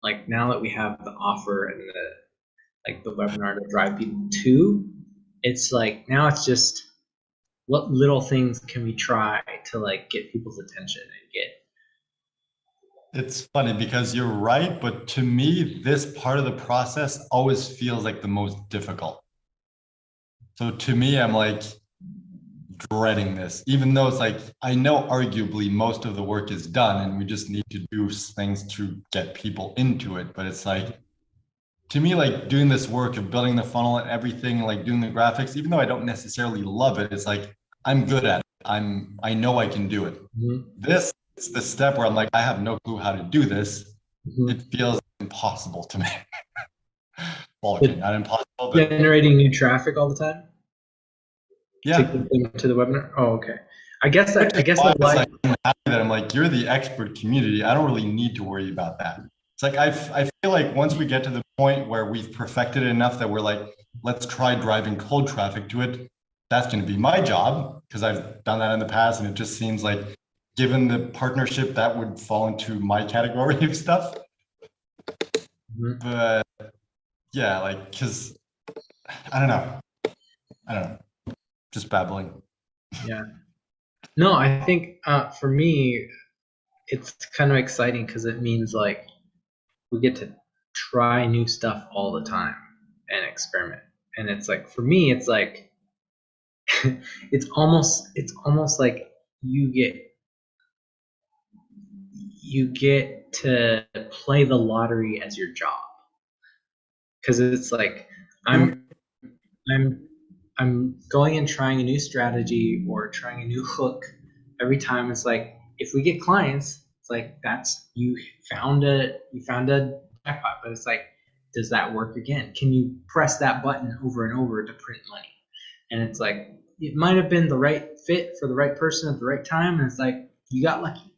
Like now that we have the offer and the webinar to drive people to, it's like now it's just what little things can we try to like get people's attention and get. It's funny because you're right, but to me, this part of the process always feels like the most difficult. So to me, I'm like dreading this, even though it's like, I know arguably most of the work is done and we just need to do things to get people into it. But it's like, to me, like doing this work of building the funnel and everything, like doing the graphics, even though I don't necessarily love it, it's like, I'm good at it. I know I can do it. Mm-hmm. This is the step where I'm like, I have no clue how to do this. Mm-hmm. It feels impossible to me. Well, okay, not impossible, but generating new traffic all the time. Yeah. To get them to the webinar. Oh, okay. I guess that I'm like, you're the expert community. I don't really need to worry about that. It's like I feel like once we get to the point where we've perfected it enough that we're like, let's try driving cold traffic to it. That's going to be my job because I've done that in the past, and it just seems like, given the partnership, that would fall into my category of stuff. Mm-hmm. But yeah, like, because I don't know. Just babbling. Yeah. No, I think for me, it's kind of exciting because it means like we get to try new stuff all the time and experiment. And it's like, for me, it's like it's almost like you get to play the lottery as your job, because it's like I'm going and trying a new strategy or trying a new hook every time. It's like, if we get clients, it's like that's you found a jackpot. But it's like, does that work again? Can you press that button over and over to print money? And it's like, it might have been the right fit for the right person at the right time, and it's like you got lucky.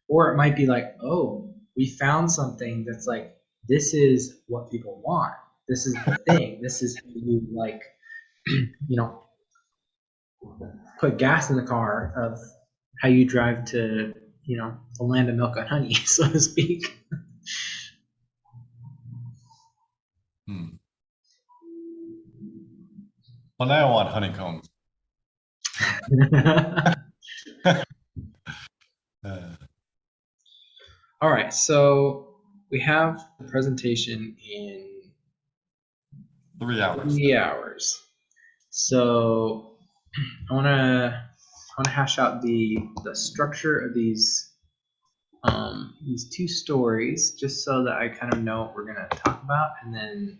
Or it might be like, oh, we found something that's like, this is what people want. This is the thing. This is how you like, put gas in the car of how you drive to, the land of milk and honey, so to speak. Well, now I want honeycombs. All right, so we have the presentation in 3 hours. 3 hours. So I want to hash out the structure of these 2 stories, just so that I kind of know what we're going to talk about, and then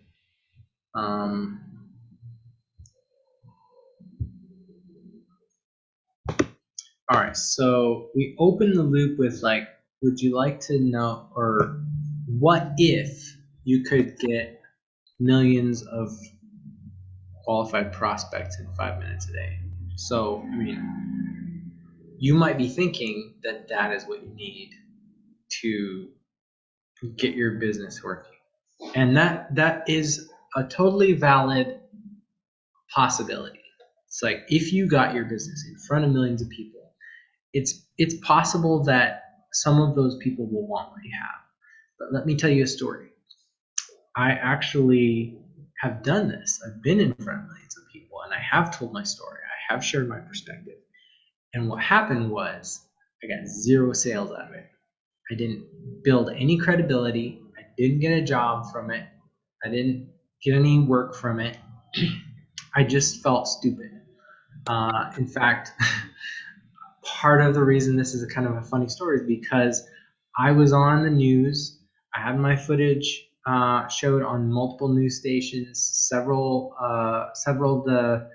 all right, so we open the loop with like, would you like to know, or what if you could get millions of qualified prospects in 5 minutes a day? So, I mean, you might be thinking that that is what you need to get your business working. And that is a totally valid possibility. It's like, if you got your business in front of millions of people, it's possible that some of those people will want what you have. But let me tell you a story. I actually have done this. I've been in front of millions of people, and I have told my story. I have shared my perspective. And what happened was, I got 0 sales out of it. I didn't build any credibility. I didn't get a job from it. I didn't get any work from it. I just felt stupid. In fact, part of the reason this is a kind of a funny story is because I was on the news. I had my footage showed on multiple news stations. Several of the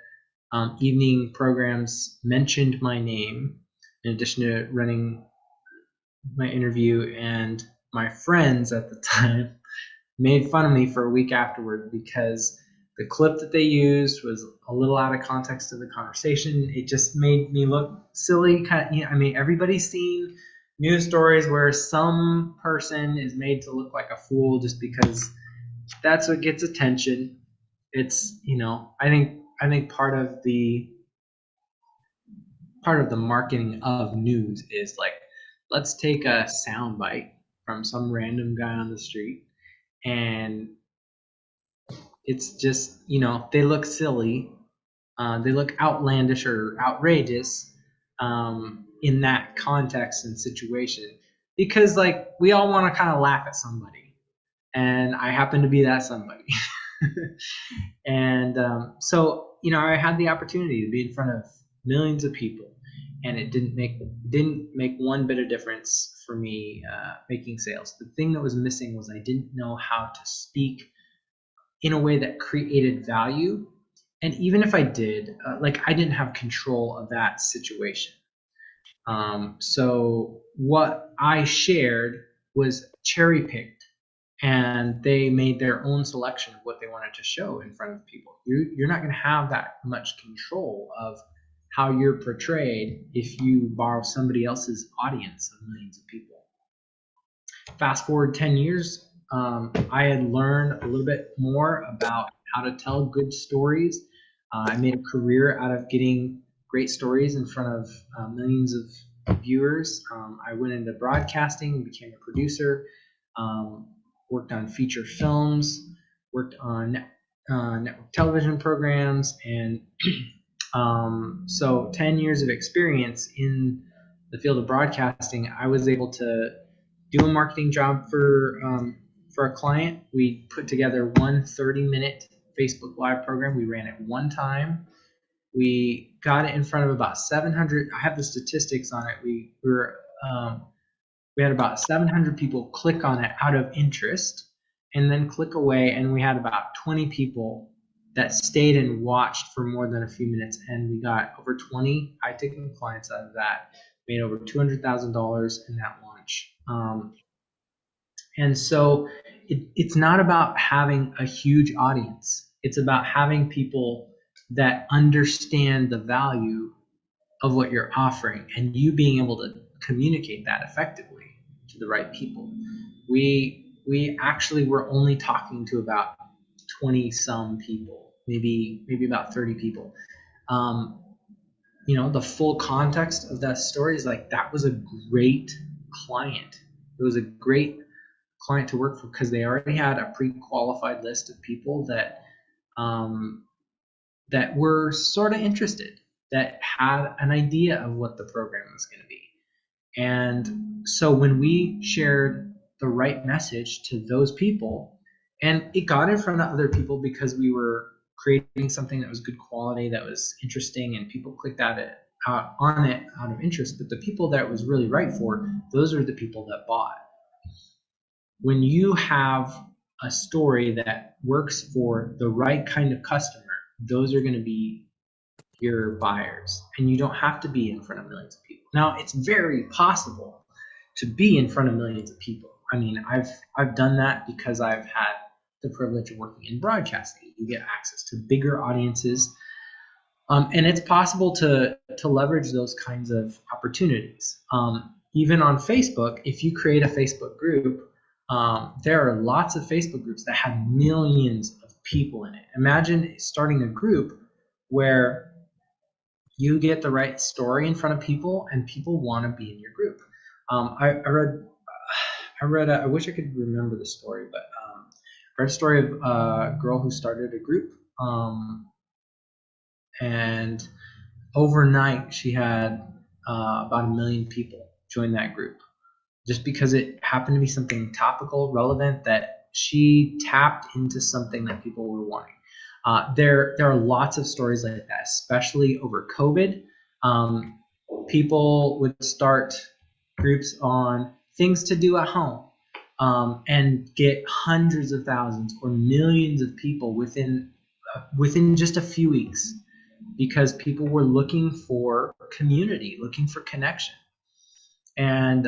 evening programs mentioned my name in addition to running my interview, and my friends at the time made fun of me for a week afterward because the clip that they used was a little out of context of the conversation. It just made me look silly. I mean, everybody's seen news stories where some person is made to look like a fool just because that's what gets attention. It's, I think part of the marketing of news is like, let's take a soundbite from some random guy on the street, and it's just, they look silly, they look outlandish or outrageous in that context and situation, because like we all want to kind of laugh at somebody, and I happen to be that somebody. And so I had the opportunity to be in front of millions of people, and it didn't make one bit of difference for me making sales. The thing that was missing was I didn't know how to speak in a way that created value, and even if I did, I didn't have control of that situation. So what I shared was cherry picked, and they made their own selection of what they wanted to show in front of people. You're not going to have that much control of how you're portrayed if you borrow somebody else's audience of millions of people. Fast forward 10 years, I had learned a little bit more about how to tell good stories. I made a career out of getting great stories in front of millions of viewers. I went into broadcasting, became a producer, worked on feature films, worked on network television programs, and so 10 years of experience in the field of broadcasting, I was able to do a marketing job for a client. We put together one 30-minute Facebook Live program. We ran it one time. We got it in front of about 700. I have the statistics on it. We had about 700 people click on it out of interest and then click away, and we had about 20 people that stayed and watched for more than a few minutes, and we got over 20 high-ticket clients out of that, made over $200,000 in that launch. And so it's not about having a huge audience. It's about having people that understand the value of what you're offering and you being able to communicate that effectively to the right people. We actually were only talking to about 20 some people, maybe about 30 people. The full context of that story is like, that was a great client. It was a great client to work for because they already had a pre-qualified list of people that that were sort of interested, that had an idea of what the program was going to be. And so when we shared the right message to those people, and it got in front of other people because we were creating something that was good quality, that was interesting, and people clicked on it out of interest, but the people that it was really right for, those are the people that bought. When you have a story that works for the right kind of customer, those are going to be your buyers, and you don't have to be in front of millions of people. Now, it's very possible to be in front of millions of people. I mean, I've done that because I've had the privilege of working in broadcasting. You get access to bigger audiences, and it's possible to leverage those kinds of opportunities. Even on Facebook, if you create a Facebook group, there are lots of Facebook groups that have millions of people in it. Imagine starting a group where you get the right story in front of people and people want to be in your group. I read I wish I could remember the story, but I read a story of a girl who started a group, and overnight she had about 1 million people join that group, just because it happened to be something topical, relevant, that she tapped into something that people were wanting. There are lots of stories like that, especially over COVID. People would start groups on things to do at home. and get hundreds of thousands or millions of people within just a few weeks, because people were looking for community, looking for connection. And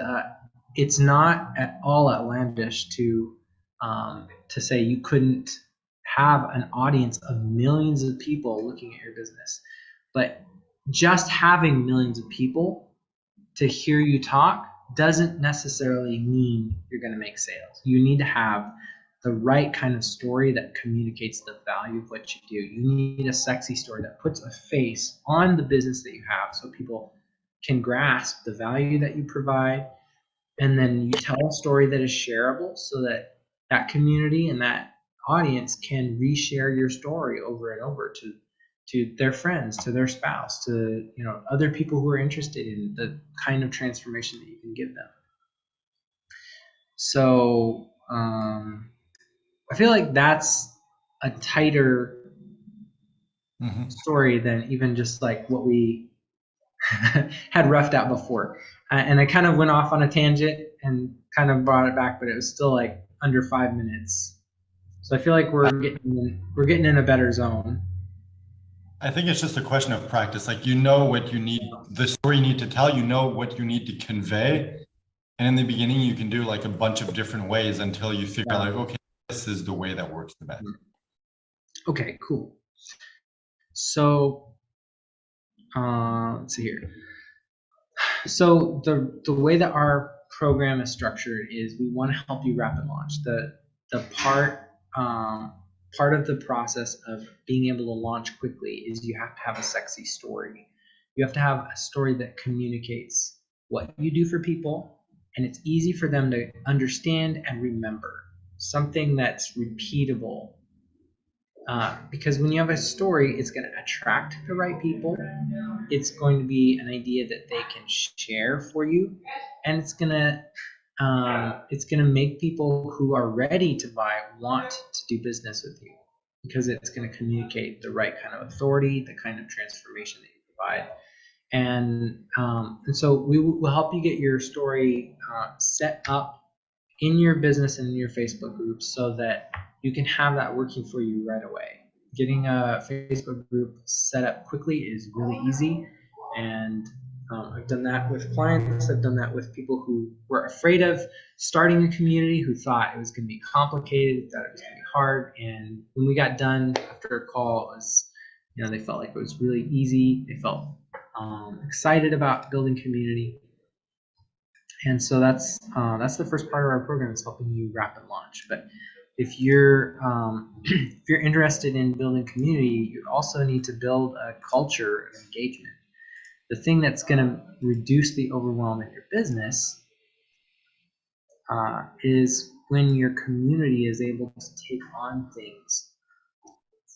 it's not at all outlandish to say you couldn't have an audience of millions of people looking at your business. But just having millions of people to hear you talk doesn't necessarily mean you're going to make sales. You need to have the right kind of story that communicates the value of what you do. You need a sexy story that puts a face on the business that you have so people can grasp the value that you provide. And then you tell a story that is shareable so that that community and that audience can reshare your story over and over to their friends, to their spouse, to other people who are interested in the kind of transformation that you can give them. So I feel like that's a tighter story than even just like what we had roughed out before. And I kind of went off on a tangent and kind of brought it back, but it was still like under 5 minutes. So I feel like we're getting in a better zone. I think it's just a question of practice. Like, what you need, the story you need to tell, what you need to convey. And in the beginning, you can do like a bunch of different ways until you figure out, like, okay, this is the way that works the best. Okay, cool. So let's see here. So the way that our program is structured is we want to help you rapid launch. The part of the process of being able to launch quickly is you have to have a sexy story. You have to have a story that communicates what you do for people, and it's easy for them to understand and remember. Something that's repeatable. Because when you have a story, it's going to attract the right people. It's going to be an idea that they can share for you, and it's going to make people who are ready to buy want to do business with you, because it's going to communicate the right kind of authority, the kind of transformation that you provide. And so we will help you get your story set up in your business and in your Facebook groups so that you can have that working for you right away. Getting a Facebook group set up quickly is really easy, and I've done that with clients. I've done that with people who were afraid of starting a community, who thought it was going to be complicated, that it was going to be hard. And when we got done after a call, it was, they felt like it was really easy. They felt excited about building community. And so that's the first part of our program, is helping you rapid launch. But if you're interested in building community, you also need to build a culture of engagement. The thing that's going to reduce the overwhelm in your business is when your community is able to take on things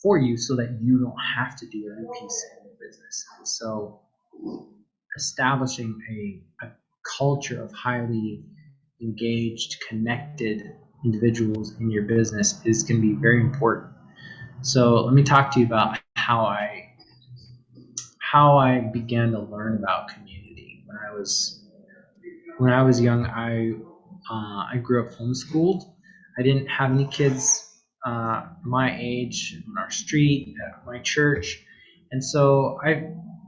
for you so that you don't have to do every piece in your business. So establishing a culture of highly engaged, connected individuals in your business is going to be very important. So let me talk to you about how I began to learn about community. When I was young, I grew up homeschooled. I didn't have any kids my age on our street, at my church, and so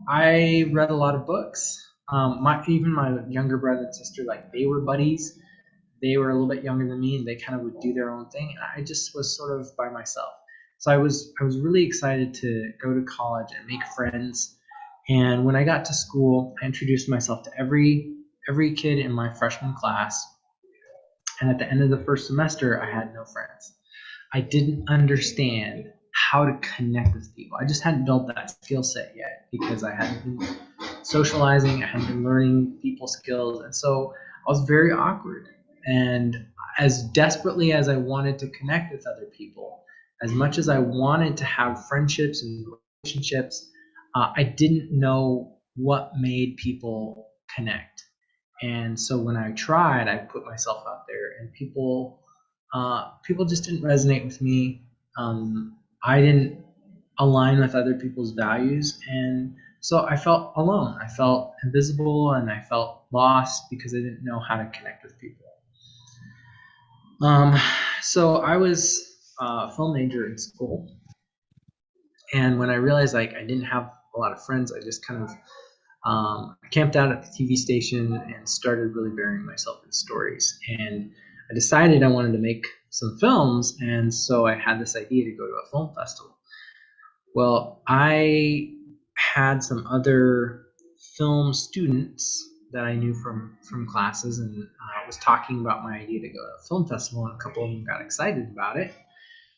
I read a lot of books. Even my younger brother and sister, like, they were buddies. They were a little bit younger than me, and they kind of would do their own thing. And I just was sort of by myself. So I was really excited to go to college and make friends. And when I got to school, I introduced myself to every kid in my freshman class. And at the end of the first semester, I had no friends. I didn't understand how to connect with people. I just hadn't built that skill set yet, because I hadn't been socializing, I hadn't been learning people skills. And so I was very awkward. And as desperately as I wanted to connect with other people, as much as I wanted to have friendships and relationships, I didn't know what made people connect. And so when I tried, I put myself out there, and people just didn't resonate with me. I didn't align with other people's values, and so I felt alone. I felt invisible, and I felt lost because I didn't know how to connect with people. Um, so I was a film major in school, and when I realized like I didn't have a lot of friends, I just kind of camped out at the TV station and started really burying myself in stories. And I decided I wanted to make some films, and so I had this idea to go to a film festival. Well, I had some other film students that I knew from classes, and was talking about my idea to go to a film festival, and a couple of them got excited about it.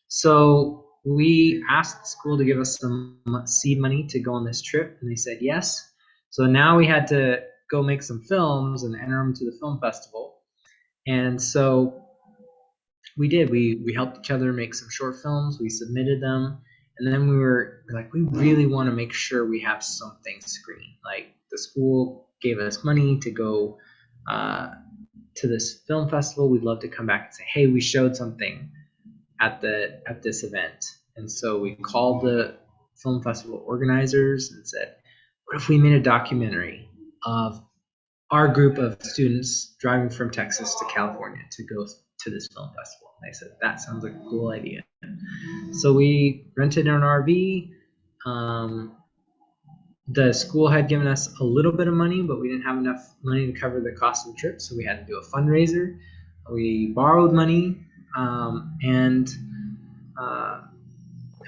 So we asked the school to give us some seed money to go on this trip, and they said yes. So now we had to go make some films and enter them to the film festival. And so we did. We helped each other make some short films. We submitted them, and then we were like, we really want to make sure we have something screened. Like the school gave us money to go to this film festival. We'd love to come back and say, hey, we showed something at this event. And so we called the film festival organizers and said, what if we made a documentary of our group of students driving from Texas to California to go to this film festival? And they said, that sounds like a cool idea. So we rented an RV. Um, the school had given us a little bit of money, but we didn't have enough money to cover the cost of the trip. So we had to do a fundraiser. We borrowed money, and uh,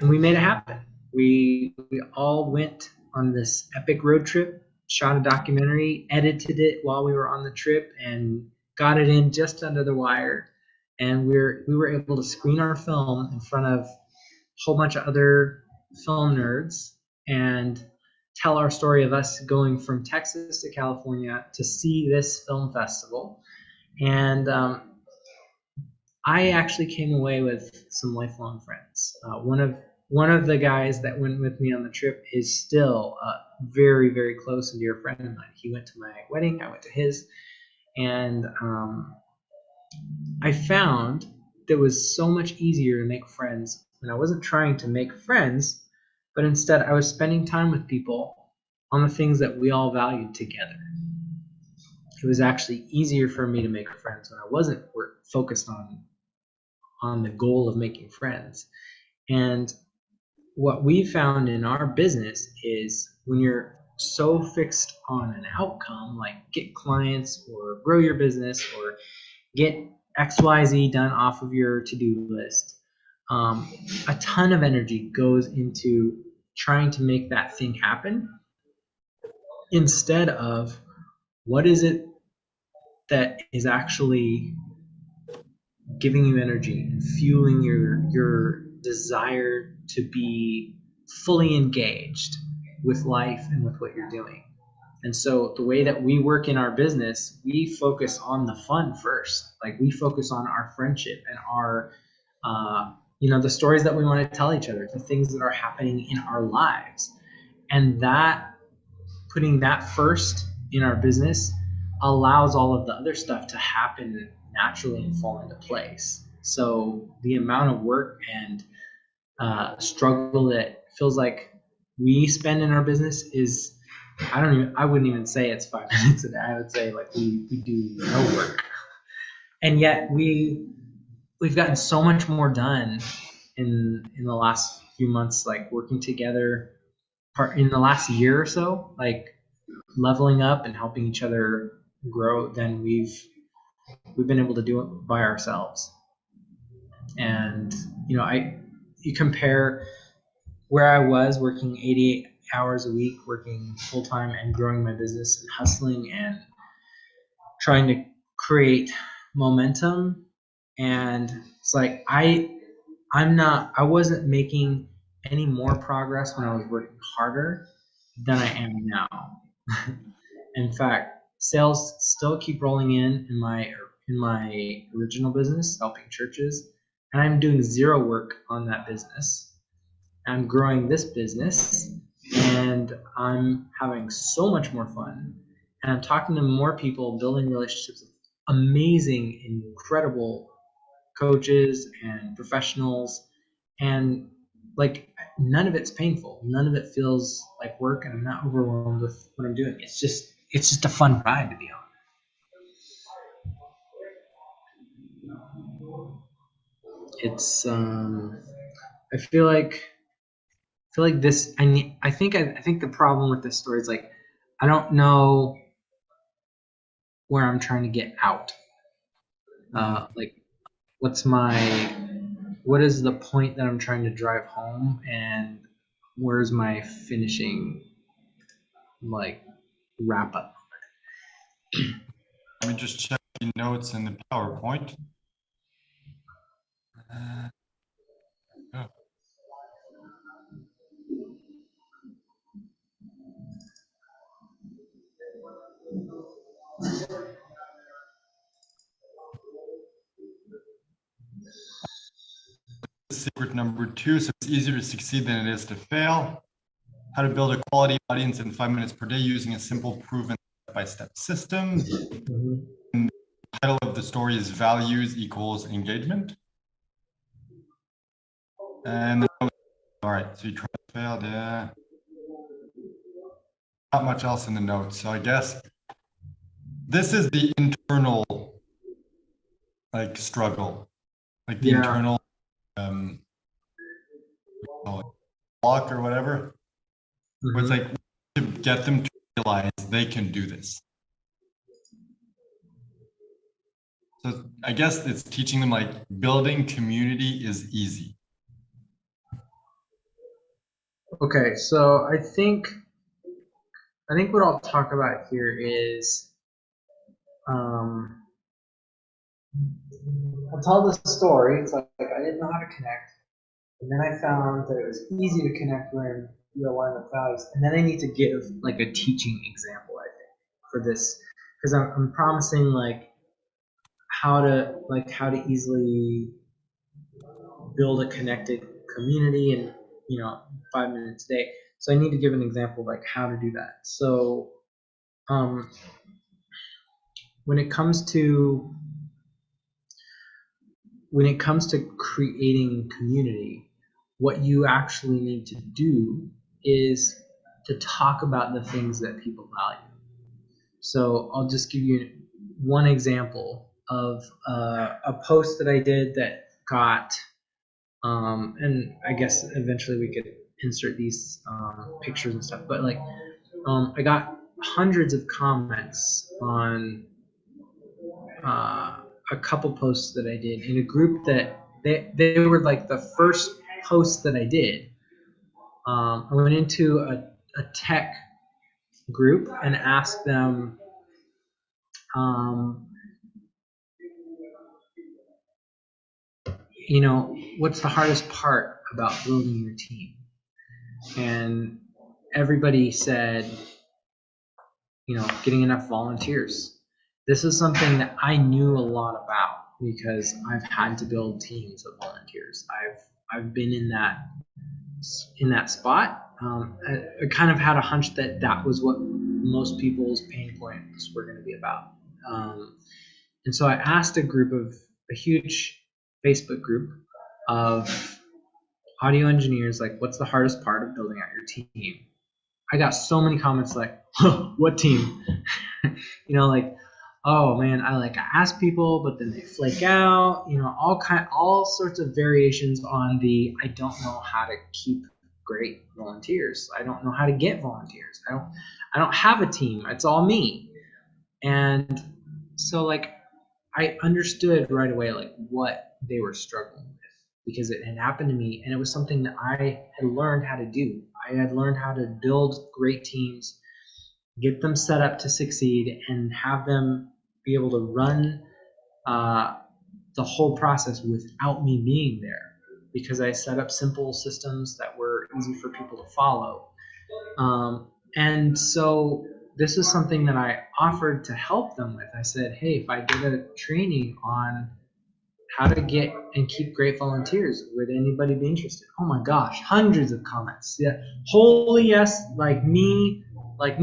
and we made it happen. We all went on this epic road trip, shot a documentary, edited it while we were on the trip, and got it in just under the wire. And we were able to screen our film in front of a whole bunch of other film nerds and tell our story of us going from Texas to California to see this film festival. And I actually came away with some lifelong friends. One of the guys that went with me on the trip is still a very, very close and dear friend of mine. He went to my wedding, I went to his, and I found that it was so much easier to make friends when I wasn't trying to make friends, but instead I was spending time with people on the things that we all valued together. It was actually easier for me to make friends when I wasn't focused on the goal of making friends. And what we found in our business is when you're so fixed on an outcome, like get clients or grow your business or get XYZ done off of your to-do list, a ton of energy goes into trying to make that thing happen instead of what is it that is actually giving you energy and fueling your desire to be fully engaged with life and with what you're doing. And so the way that we work in our business, we focus on the fun first. Like we focus on our friendship and our the stories that we want to tell each other, the things that are happening in our lives. And that putting that first in our business allows all of the other stuff to happen naturally and fall into place. So the amount of work and struggle that feels like we spend in our business is, I wouldn't even say it's 5 minutes a day. I would say like we do no work. And yet we've gotten so much more done in the last few months, like working together in the last year or so, like leveling up and helping each other grow than we've been able to do it by ourselves. And you compare where I was working 88 hours a week, working full time and growing my business and hustling and trying to create momentum. And it's like I wasn't making any more progress when I was working harder than I am now. In fact, sales still keep rolling in my original business, helping churches, and I'm doing zero work on that business. I'm growing this business, and I'm having so much more fun, and I'm talking to more people, building relationships with amazing, incredible coaches and professionals, and like none of it's painful, none of it feels like work, and I'm not overwhelmed with what I'm doing. It's just a fun ride to be on. It's I feel like this I think the problem with this story is like I don't know where I'm trying to get out. Like what's my what is the point that I'm trying to drive home, and where's my finishing like wrap up? Let me just check the notes in the PowerPoint. Oh. Secret number 2, so it's easier to succeed than it is to fail. How to build a quality audience in 5 minutes per day using a simple, proven step-by-step system. Mhm. And the title of the story is Values Equals Engagement. And all right, so you tried to fail, yeah. Not much else in the notes, so I guess this is the internal like struggle, like the Yeah. internal block or whatever. Where it's Mhm. like to get them to realize they can do this. So I guess it's teaching them like building community is easy. Okay, so I think what I'll talk about here is um, I'll tell the story. It's like I didn't know how to connect, and then I found that it was easy to connect when you align with values. And then I need to give like a teaching example, I think, for this, because I'm promising like how to easily build a connected community in 5 minutes a day. So I need to give an example of like how to do that. So um, when it comes to creating community, what you actually need to do is to talk about the things that people value. So I'll just give you one example of a post that I did that got, and I guess eventually we could insert these pictures and stuff, but like I got hundreds of comments on a couple posts that I did in a group that they were like the first posts that I did. I went into a tech group and asked them, um, what's the hardest part about building your team? And everybody said, getting enough volunteers. This is something that I knew a lot about because I've had to build teams of volunteers. I've been in that spot. I kind of had a hunch that that was what most people's pain points were going to be about. And so I asked a huge Facebook group of audio engineers, like, what's the hardest part of building out your team? I got so many comments like, huh, what team? Like, oh man, I ask people, but then they flake out. All sorts of variations on the I don't know how to keep great volunteers. I don't know how to get volunteers. I don't have a team. It's all me. And so like I understood right away like what they were struggling with because it had happened to me and it was something that I had learned how to do. I had learned how to build great teams, get them set up to succeed, and have them be able to run uh, the whole process without me being there because I set up simple systems that were easy for people to follow. And so this is something that I offered to help them with. I said, hey, if I did a training on how to get and keep great volunteers, would anybody be interested? Oh my gosh, hundreds of comments. Yeah, holy yes, like me, like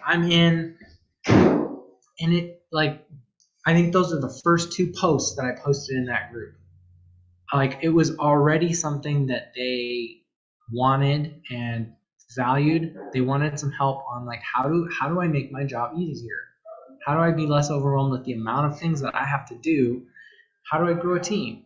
I'm in. And it like I think those are the first two posts that I posted in that group. Like it was already something that they wanted and valued. They wanted some help on like how do I make my job easier? How do I be less overwhelmed with the amount of things that I have to do? How do I grow a team?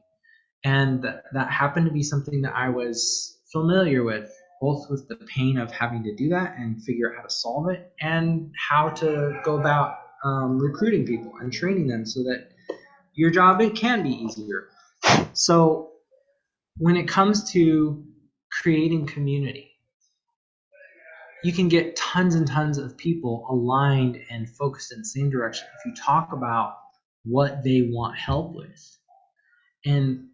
And that happened to be something that I was familiar with, both with the pain of having to do that and figure out how to solve it, and how to go about recruiting people and training them so that your job, it can be easier. So when it comes to creating community, you can get tons and tons of people aligned and focused in the same direction if you talk about what they want help with. And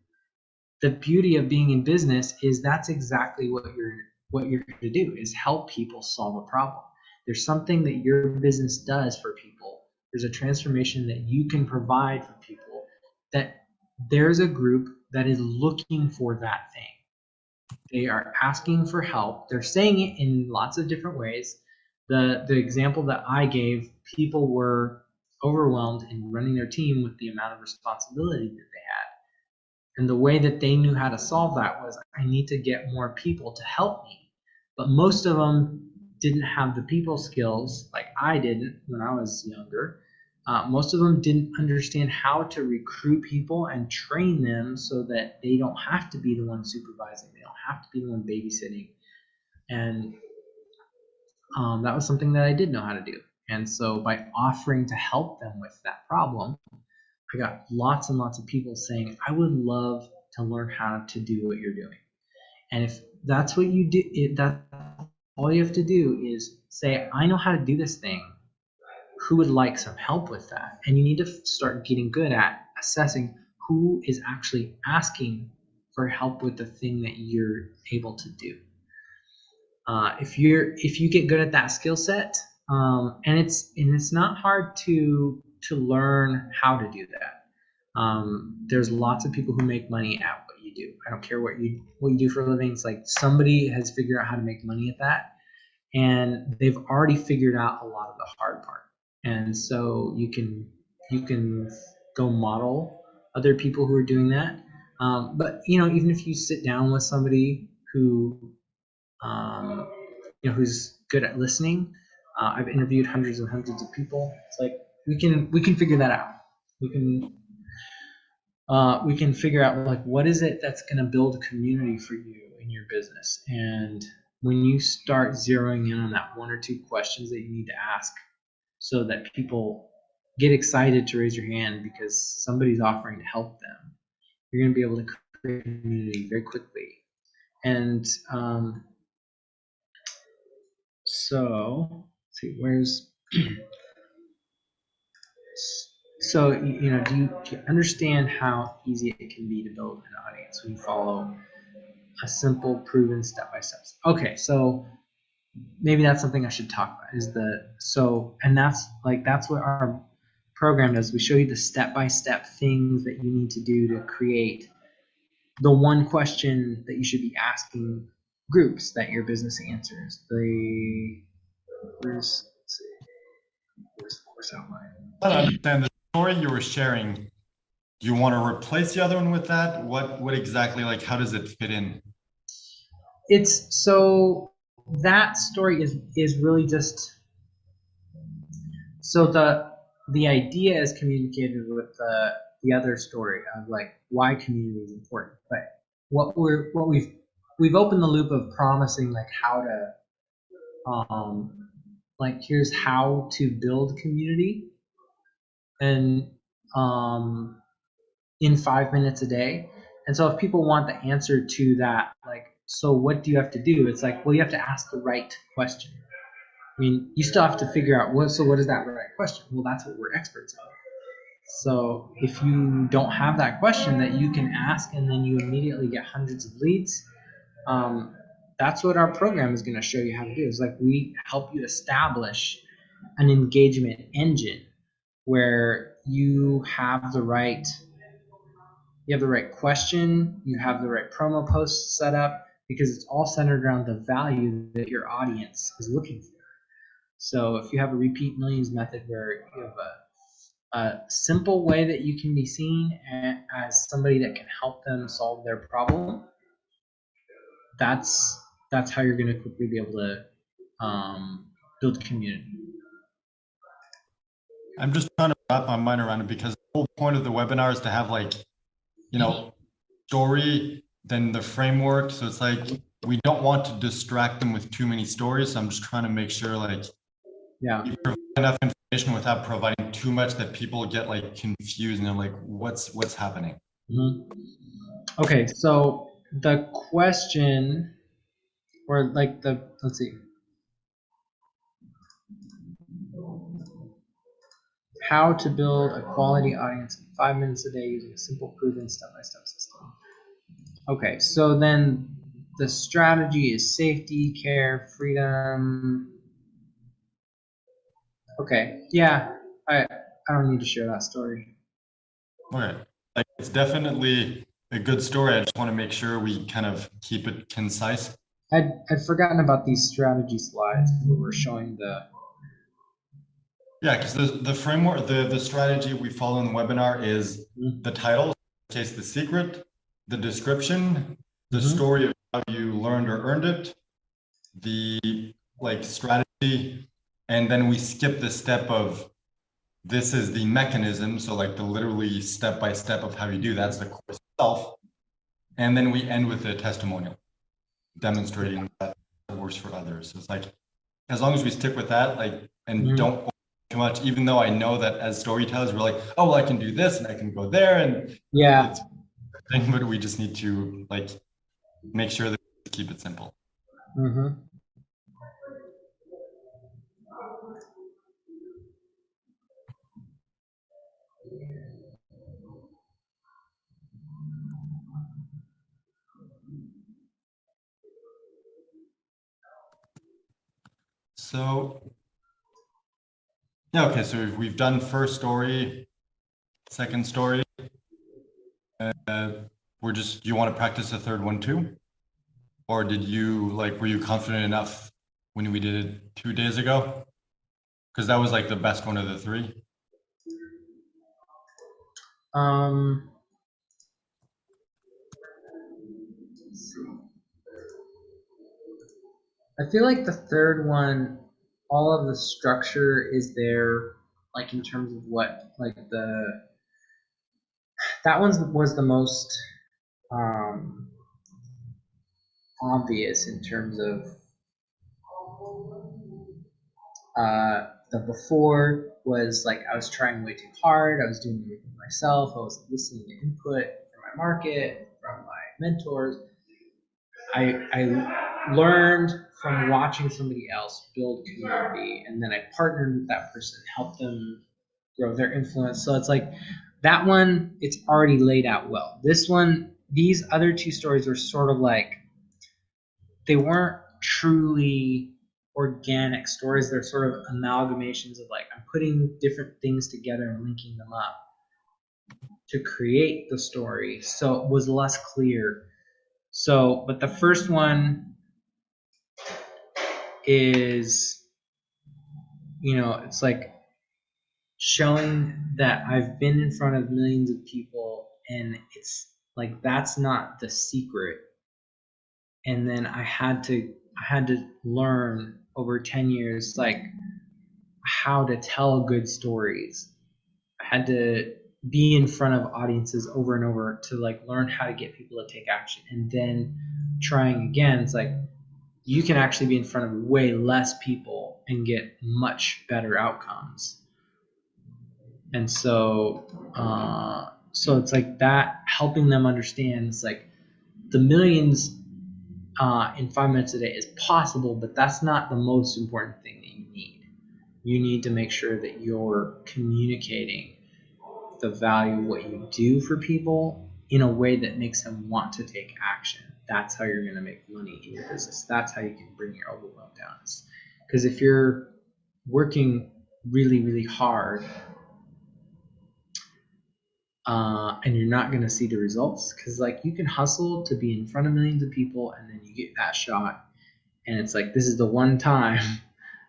the beauty of being in business is that's exactly what you're here to do, is help people solve a problem. There's something that your business does for people. There's a transformation that you can provide for people, that there's a group that is looking for that thing. They are asking for help. They're saying it in lots of different ways. The example that I gave, people were overwhelmed in running their team with the amount of responsibility that they had. And the way that they knew how to solve that was, I need to get more people to help me. But most of them didn't have the people skills, like I didn't when I was younger. Most of them didn't understand how to recruit people and train them so that they don't have to be the one supervising. They don't have to be the one babysitting. And that was something that I did know how to do. And so by offering to help them with that problem, I got lots and lots of people saying, I would love to learn how to do what you're doing. And if that's what you do, that all you have to do is say, I know how to do this thing. Who would like some help with that? And you need to start getting good at assessing who is actually asking for help with the thing that you're able to do. If you get good at that skill set, and it's not hard to learn how to do that. There's lots of people who make money at what you do. I don't care what you do for a living. It's like somebody has figured out how to make money at that, and they've already figured out a lot of the hard part. And so you can go model other people who are doing that. But even if you sit down with somebody who who's good at listening. I've interviewed hundreds and hundreds of people. It's like we can figure that out. We can figure out, like, what is it that's going to build a community for you in your business. And when you start zeroing in on that one or two questions that you need to ask, so that people get excited to raise your hand because somebody's offering to help them, you're going to be able to create a community very quickly. And so, let's see, where's so do you understand how easy it can be to build an audience when you follow a simple, proven step-by-step? Okay, so maybe that's something I should talk about, and that's what our program does. We show you the step-by-step things that you need to do to create the one question that you should be asking groups that your business answers. Where's the course outline? I don't understand the story you were sharing. Do you want to replace the other one with that? What exactly, like, how does it fit in? It's so that story is really just so the idea is communicated with the other story of, like, why community is important. But we've opened the loop of promising, like, how to like, here's how to build community, and in 5 minutes a day. And so if people want the answer to that, like, so what do you have to do? It's like, well, you have to ask the right question. I mean, you still have to figure out what is that right question? Well, that's what we're experts at. So if you don't have that question that you can ask and then you immediately get hundreds of leads, that's what our program is going to show you how to do. Is like, we help you establish an engagement engine where you have the right question, you have the right promo posts set up, because it's all centered around the value that your audience is looking for. So if you have a repeat millions method where you have a simple way that you can be seen as somebody that can help them solve their problem, that's how you're going to quickly be able to build community. I'm just trying to wrap my mind around it, because the whole point of the webinar is to have, like, story, then the framework. So it's like we don't want to distract them with too many stories. So I'm just trying to make sure like Yeah. you provide enough information without providing too much that people get like confused and they're like, what's happening? Okay, so the question, or like let's see. How to build a quality audience in 5 minutes a day using a simple, proven step-by-step system. Okay, so then the strategy is safety, care, freedom. Okay, yeah, I don't need to share that story. Okay, like it's definitely a good story. I just want to make sure we kind of keep it concise. I'd forgotten about these strategy slides where we're showing the. Yeah, because the framework, the strategy we follow in the webinar is the title, in this case, the secret, the description, the story of how you learned or earned it, the like strategy, and then we skip the step of this is the mechanism. So like the literally step by step of how you do that's the course itself. And then we end with a testimonial demonstrating that it works for others. So it's like, as long as we stick with that, like, and don't too much, even though I know that as storytellers, we're like, oh, well, I can do this and I can go there. And yeah, it's thing, but we just need to like make sure that we keep it simple. So, yeah, okay, so we've done first story, second story. We're just, do you want to practice the third one too? Or did you, like, were you confident enough when we did it 2 days ago? Because that was like the best one of the three. I feel like the third one, all of the structure is there, like in terms of what, like that one was the most obvious in terms of the before was like I was trying way too hard. I was doing everything myself. I was listening to input from my market, from my mentors. I learned from watching somebody else build community, and then I partnered with that person, helped them grow their influence. So it's like that one, it's already laid out well. This one, these other two stories were sort of like they weren't truly organic stories. They're sort of amalgamations of like I'm putting different things together and linking them up to create the story, so it was less clear. So, but the first one is, it's like showing that I've been in front of millions of people, and it's like that's not the secret. And then I had to learn over 10 years like how to tell good stories. I had to be in front of audiences over and over to like learn how to get people to take action. And then trying again, it's like you can actually be in front of way less people and get much better outcomes. And so it's like that, helping them understand it's like the millions in 5 minutes a day is possible, but that's not the most important thing that you need. You need to make sure that you're communicating the value of what you do for people in a way that makes them want to take action. That's how you're going to make money in your business. That's how you can bring your overwhelm down. Because if you're working really, really hard and you're not going to see the results, because like you can hustle to be in front of millions of people and then you get that shot and it's like this is the one time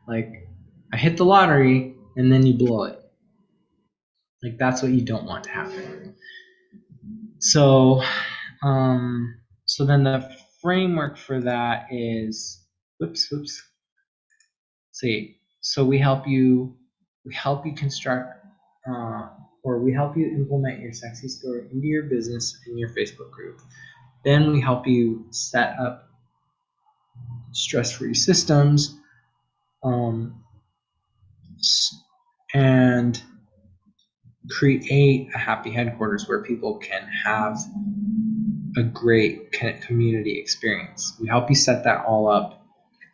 like I hit the lottery and then you blow it. Like that's what you don't want to happen. So then the framework for that is see, so we help you construct or we help you implement your sexy story into your business and your Facebook group. Then we help you set up stress-free systems, and create a happy headquarters where people can have a great community experience. We help you set that all up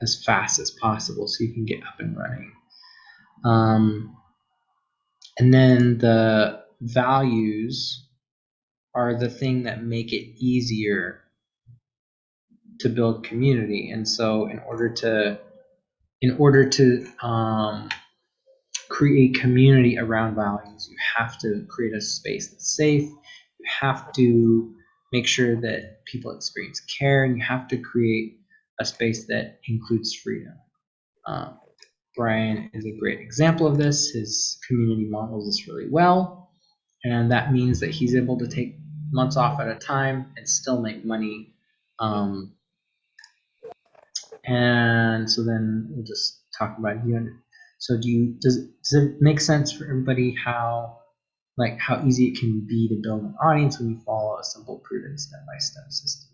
as fast as possible so you can get up and running. And then the values are the thing that make it easier to build community. And so in order to create community around values, you have to create a space that's safe. You have to make sure that people experience care, and you have to create a space that includes freedom. Brian is a great example of this. His community models this really well, and that means that he's able to take months off at a time and still make money. And so then we'll just talk about you. So does it make sense for everybody how easy it can be to build an audience when you follow a simple, proven step-by-step system?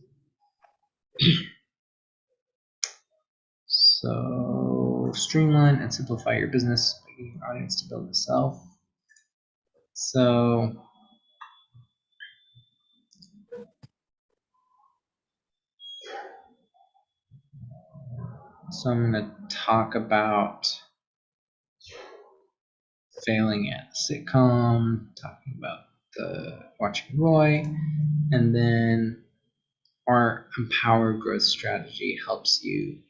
So streamline and simplify your business by getting your audience to build itself. So I'm going to talk about failing at sitcom, talking about the watching Roy, and then our Empower Growth strategy helps you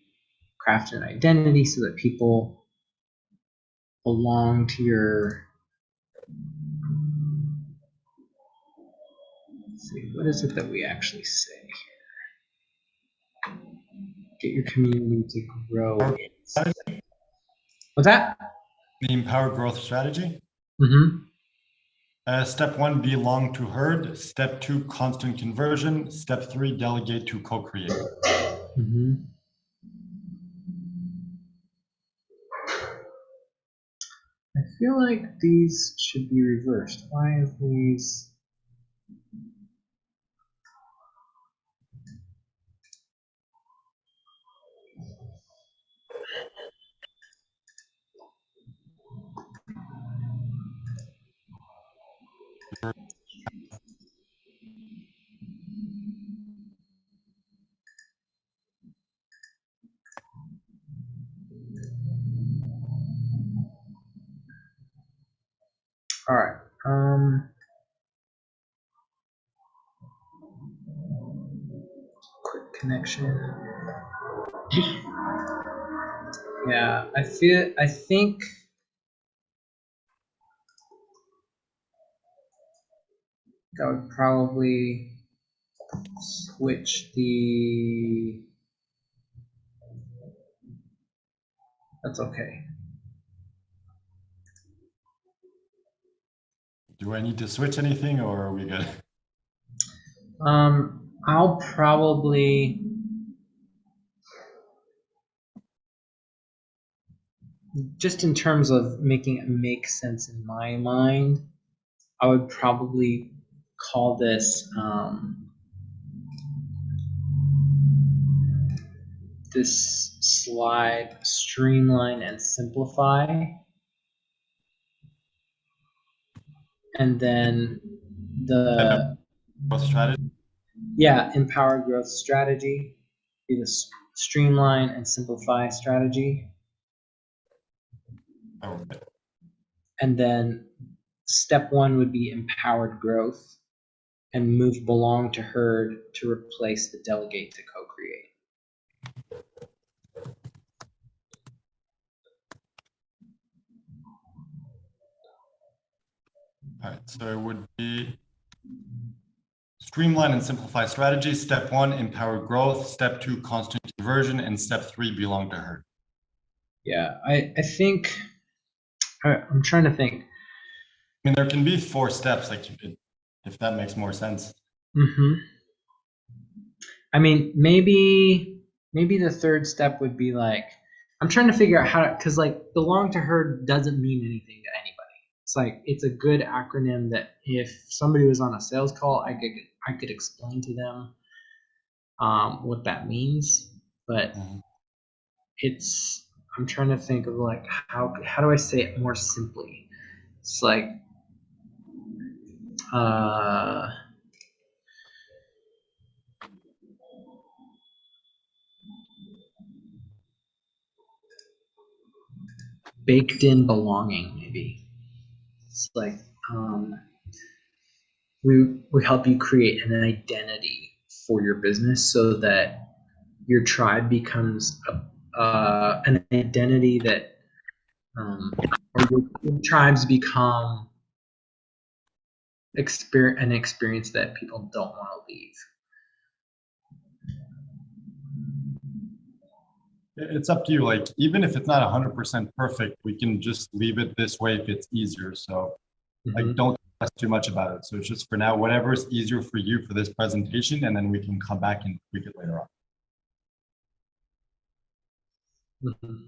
craft an identity so that people belong to your, let's see, what is it that we actually say here? Get your community to grow. What's that? The Empower Growth strategy. Mm-hmm. Step 1, belong to herd. Step 2, constant conversion. Step 3, delegate to co-create. Mm-hmm. I feel like these should be reversed. Why is these? All right. Quick connection. Yeah, I think I would probably switch the. That's okay. Do I need to switch anything, or are we good? I'll probably just in terms of making it make sense in my mind, I would probably call this this slide streamline and simplify, and then the Growth strategy. Yeah, empower growth strategy be the streamline and simplify strategy. Okay. And then step 1 would be empowered growth, and move belong to herd to replace the delegate to co-create. All right, so it would be streamline and simplify strategy. Step 1, empower growth. Step 2, constant conversion. And step 3, belong to herd. Yeah, I think, I'm trying to think. I mean, there can be 4 steps, like if that makes more sense. Mm-hmm. I mean, maybe the third step would be like, I'm trying to figure out how to, because like belong to herd doesn't mean anything to anybody. It's like it's a good acronym that if somebody was on a sales call, I could explain to them what that means. But it's I'm trying to think of like how do I say it more simply? It's like uh, baked in belonging, maybe. It's like we help you create an identity for your business so that your tribe becomes an identity that or your tribes become an experience that people don't want to leave. It's up to you. Like, even if it's not 100% perfect, we can just leave it this way if it's easier. So, like, don't stress too much about it. So it's just for now, whatever is easier for you for this presentation, and then we can come back and tweak it later on.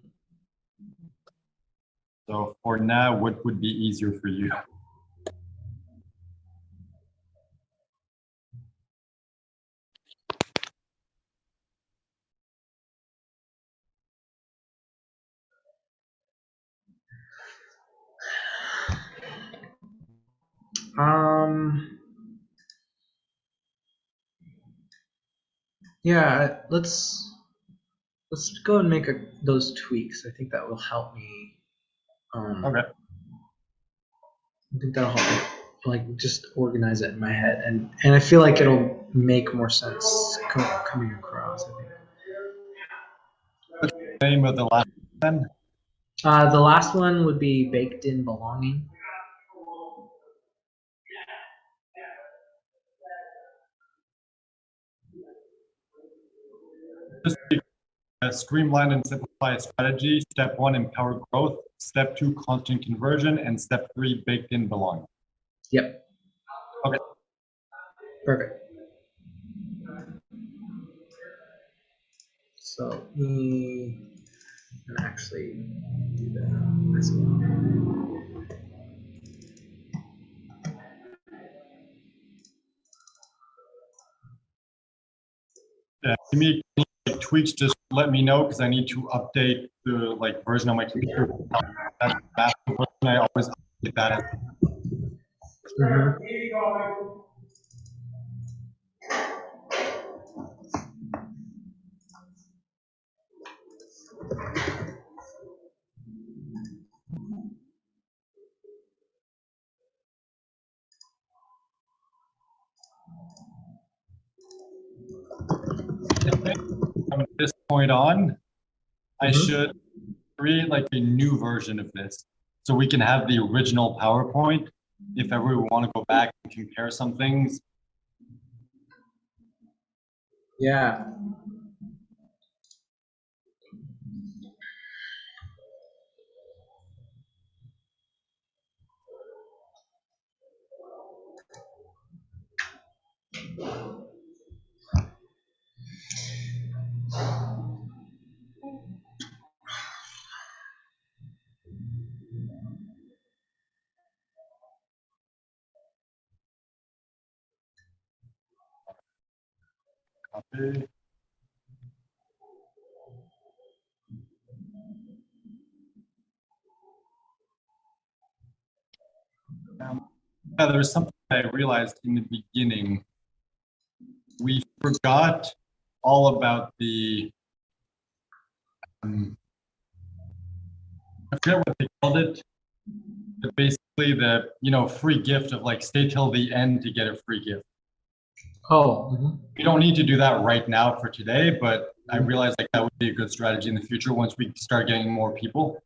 So for now, what would be easier for you? Yeah, let's go and make those tweaks. I think that will help me. Okay. I think that'll help me like just organize it in my head, and I feel like it'll make more sense coming across. I think. What's the name of the last one? The last one would be baked in belonging. Just streamline and simplify strategy. Step 1, empower growth. Step 2, constant conversion. And step 3, baked in belonging. Yep. Okay. Perfect. So let me actually do that as well. Yeah, give me like, tweaks, just let me know because I need to update the like version on my computer. I always update that. From this point on, I should create like a new version of this so we can have the original PowerPoint if ever we want to go back and compare some things. Yeah. Copy. Yeah, there was something I realized in the beginning. We forgot all about the I forget what they called it, but basically the free gift of like stay till the end to get a free gift. Oh. We don't need to do that right now for today, but I realized like that would be a good strategy in the future once we start getting more people.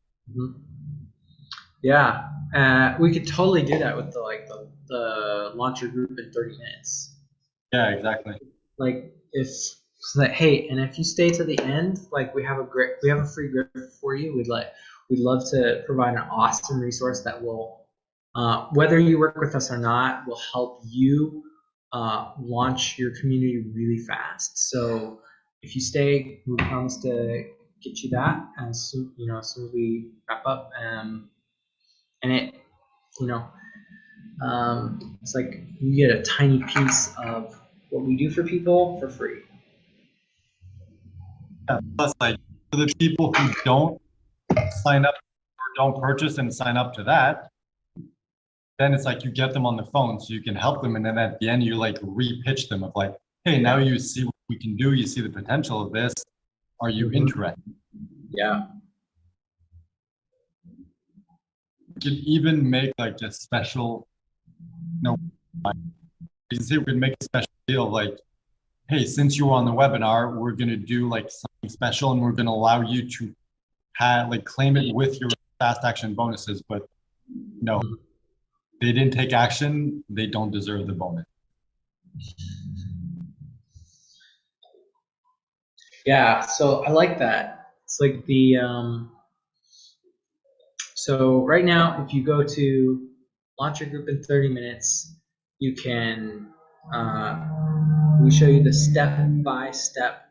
Yeah, we could totally do that with the launcher group in 30 minutes. Yeah, exactly. Like if so that, hey, and if you stay to the end, like we have a free gift for you. We'd love to provide an awesome resource that will, whether you work with us or not, will help you launch your community really fast. So if you stay, we promise to get you that as soon as we wrap up. And you know, it's like you get a tiny piece of what we do for people for free. Yeah, plus, like for the people who don't sign up or don't purchase and sign up to that, then it's like you get them on the phone so you can help them, and then at the end you like re-pitch them of like, hey, now you see what we can do, you see the potential of this. Are you interested? Yeah. You can even make like a special, no, you can say we can make a special deal like, hey, since you were on the webinar, we're gonna do like something special, and we're gonna allow you to have like claim it with your fast action bonuses. But no, they didn't take action, they don't deserve the bonus. Yeah, so I like that. It's like the so right now, if you go to launch your group in 30 minutes, you can we show you the step-by-step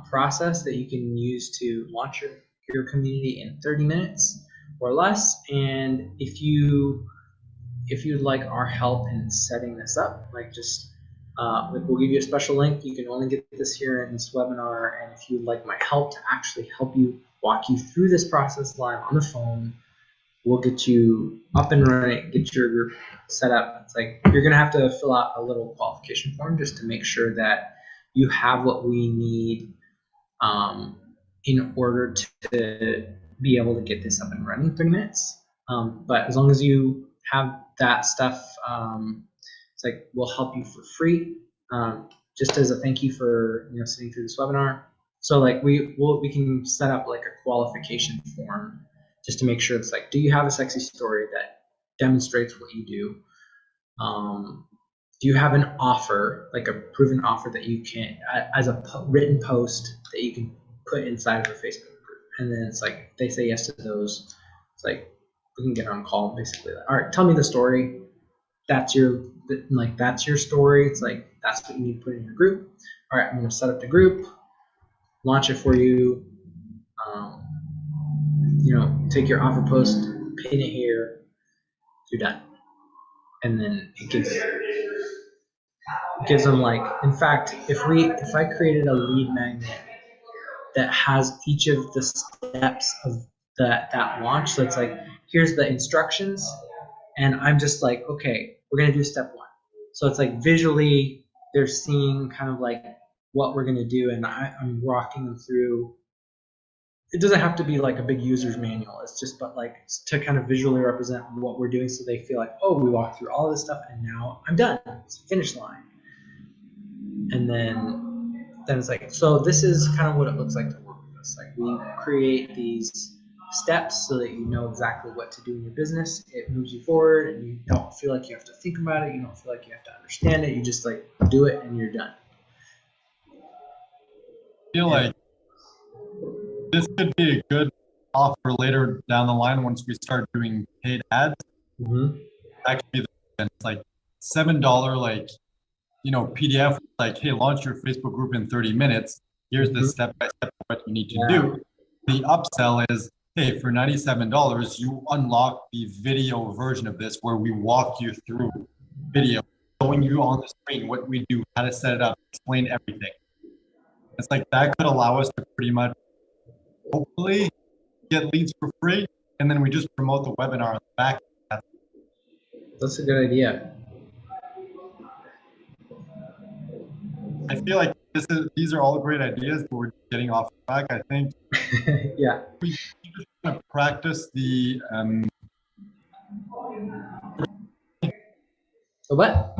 process that you can use to launch your community in 30 minutes or less. And if you'd like our help in setting this up, like just like we'll give you a special link. You can only get this here in this webinar. And if you'd like my help to actually help you walk you through this process live on the phone, we'll get you up and running, get your group set up. It's like you're gonna have to fill out a little qualification form just to make sure that you have what we need in order to be able to get this up and running in 30 minutes. But as long as you have that stuff, it's like we'll help you for free, just as a thank you for sitting through this webinar. So like we can set up like a qualification form just to make sure it's like, do you have a sexy story that demonstrates what you do? Do you have an offer, like a proven offer that you can, as a written post that you can put inside of a Facebook group? And then it's like, if they say yes to those, it's like, we can get on call basically. All right, tell me the story. That's your story. It's like, that's what you need to put in your group. All right, I'm going to set up the group, launch it for you. Take your offer post, pin it here, you're done. And then it gives them like, in fact, if I created a lead magnet that has each of the steps of that launch, so it's like, here's the instructions, and I'm just like, okay, we're gonna do step one. So it's like visually they're seeing kind of like what we're gonna do, and I'm walking them through. It doesn't have to be like a big user's manual. It's just, but like to kind of visually represent what we're doing, so they feel like, oh, we walked through all this stuff, and now I'm done. It's the finish line. And then it's like, so this is kind of what it looks like to work with us. Like we create these steps so that you know exactly what to do in your business. It moves you forward, and you don't feel like you have to think about it. You don't feel like you have to understand it. You just like do it, and you're done. I feel like this could be a good offer later down the line once we start doing paid ads. Mm-hmm. That could be it's like $7 like PDF, like, hey, launch your Facebook group in 30 minutes. Here's the step by step what you need to do. The upsell is, hey, for $97, you unlock the video version of this where we walk you through video, showing you on the screen what we do, how to set it up, explain everything. It's like that could allow us to pretty much hopefully get leads for free, and then we just promote the webinar on the back. That's a good idea. I feel like these are all great ideas, but we're getting off track. I think Yeah. we just want to practice the what?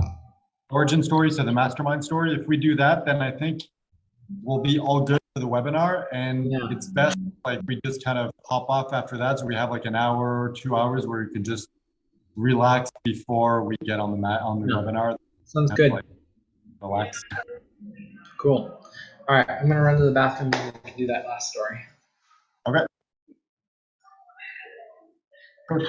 origin story, so the mastermind story. If we do that, then I think we'll be all good for the webinar, and it's best like we just kind of hop off after that, so we have like an hour or 2 hours where we can just relax before we get on the webinar. Sounds good. Like, relax. Cool. All right, I'm gonna run to the bathroom and do that last story. Okay. Coach.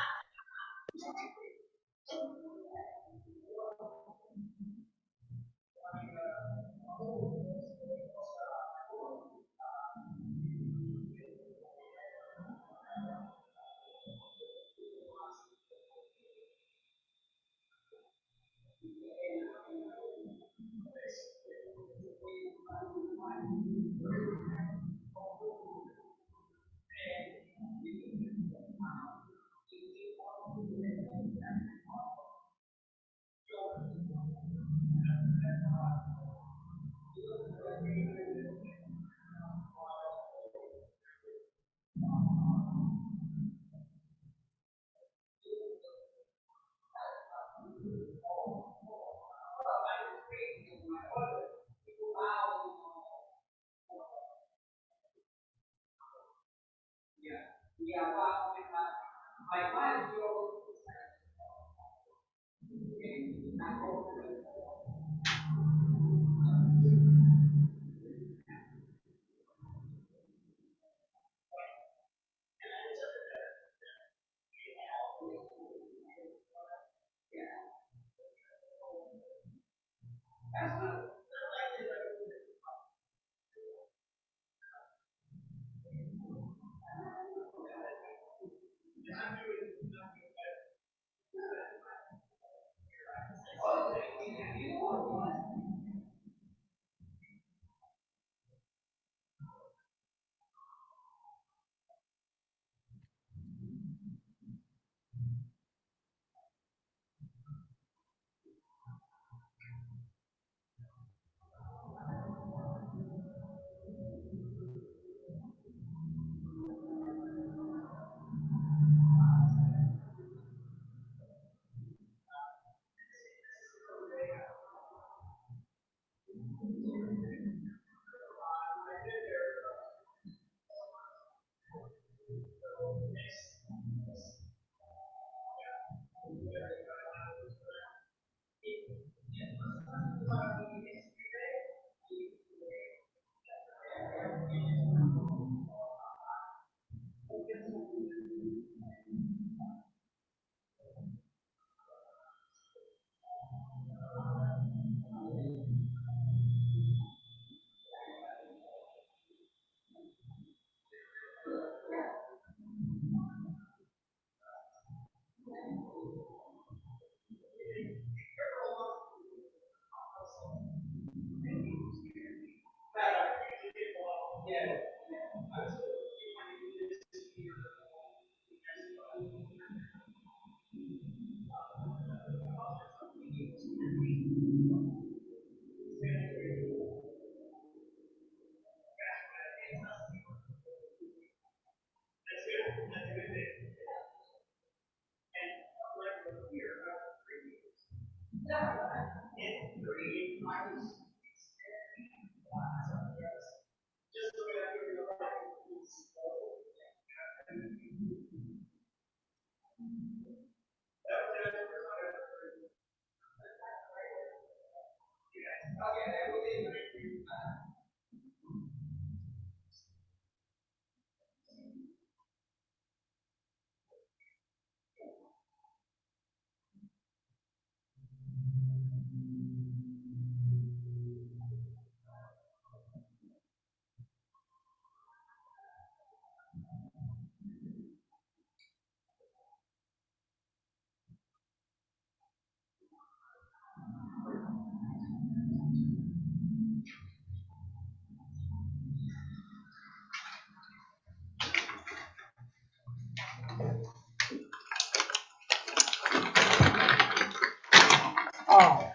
Oh.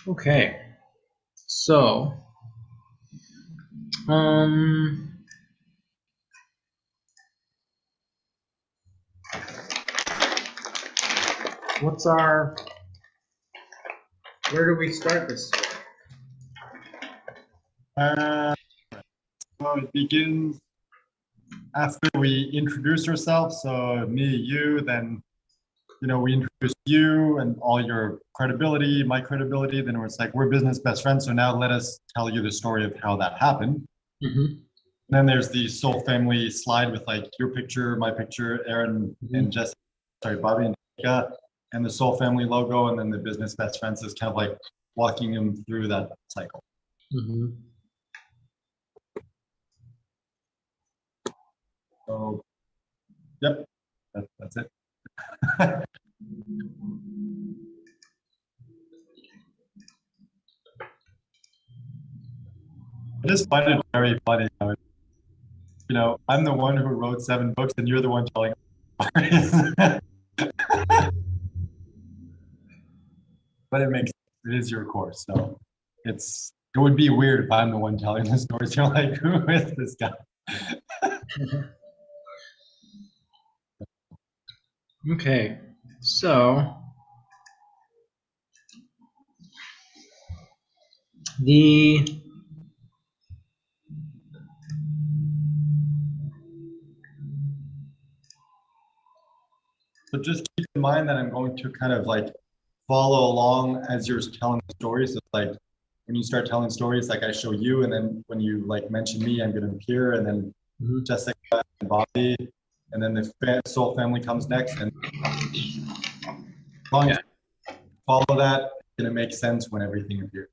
Okay. So, what's our, where do we start this? So it begins after we introduce ourselves. So me, you, then we introduce you and all your credibility, my credibility. Then it's like we're business best friends. So now let us tell you the story of how that happened. Mm-hmm. Then there's the Soul Family slide with like your picture, my picture, Aaron and Jesse, Bobby and Jessica, and the Soul Family logo, and then the business best friends is kind of like walking them through that cycle. Mm-hmm. So, yep, that's it. I just find it very funny how, I'm the one who wrote 7 books and you're the one telling stories. But it is your course. So it would be weird if I'm the one telling the stories. You're like, who is this guy? Okay, so So just keep in mind that I'm going to kind of like follow along as you're telling the stories. It's like when you start telling stories, like I show you, and then when you like mention me, I'm going to appear, and then Jessica and Bobby, and then the Soul family comes next, and as long as you follow that, it's going to make sense when everything appears.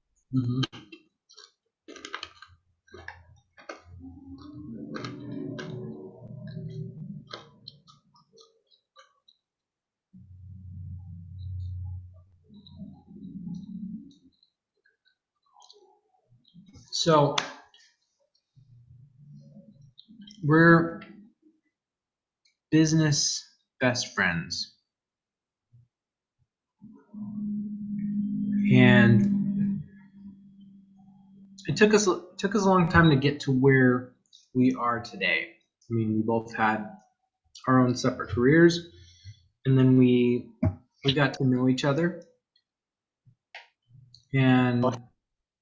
So we're business best friends. And it took us a long time to get to where we are today. I mean, we both had our own separate careers, and then we got to know each other. And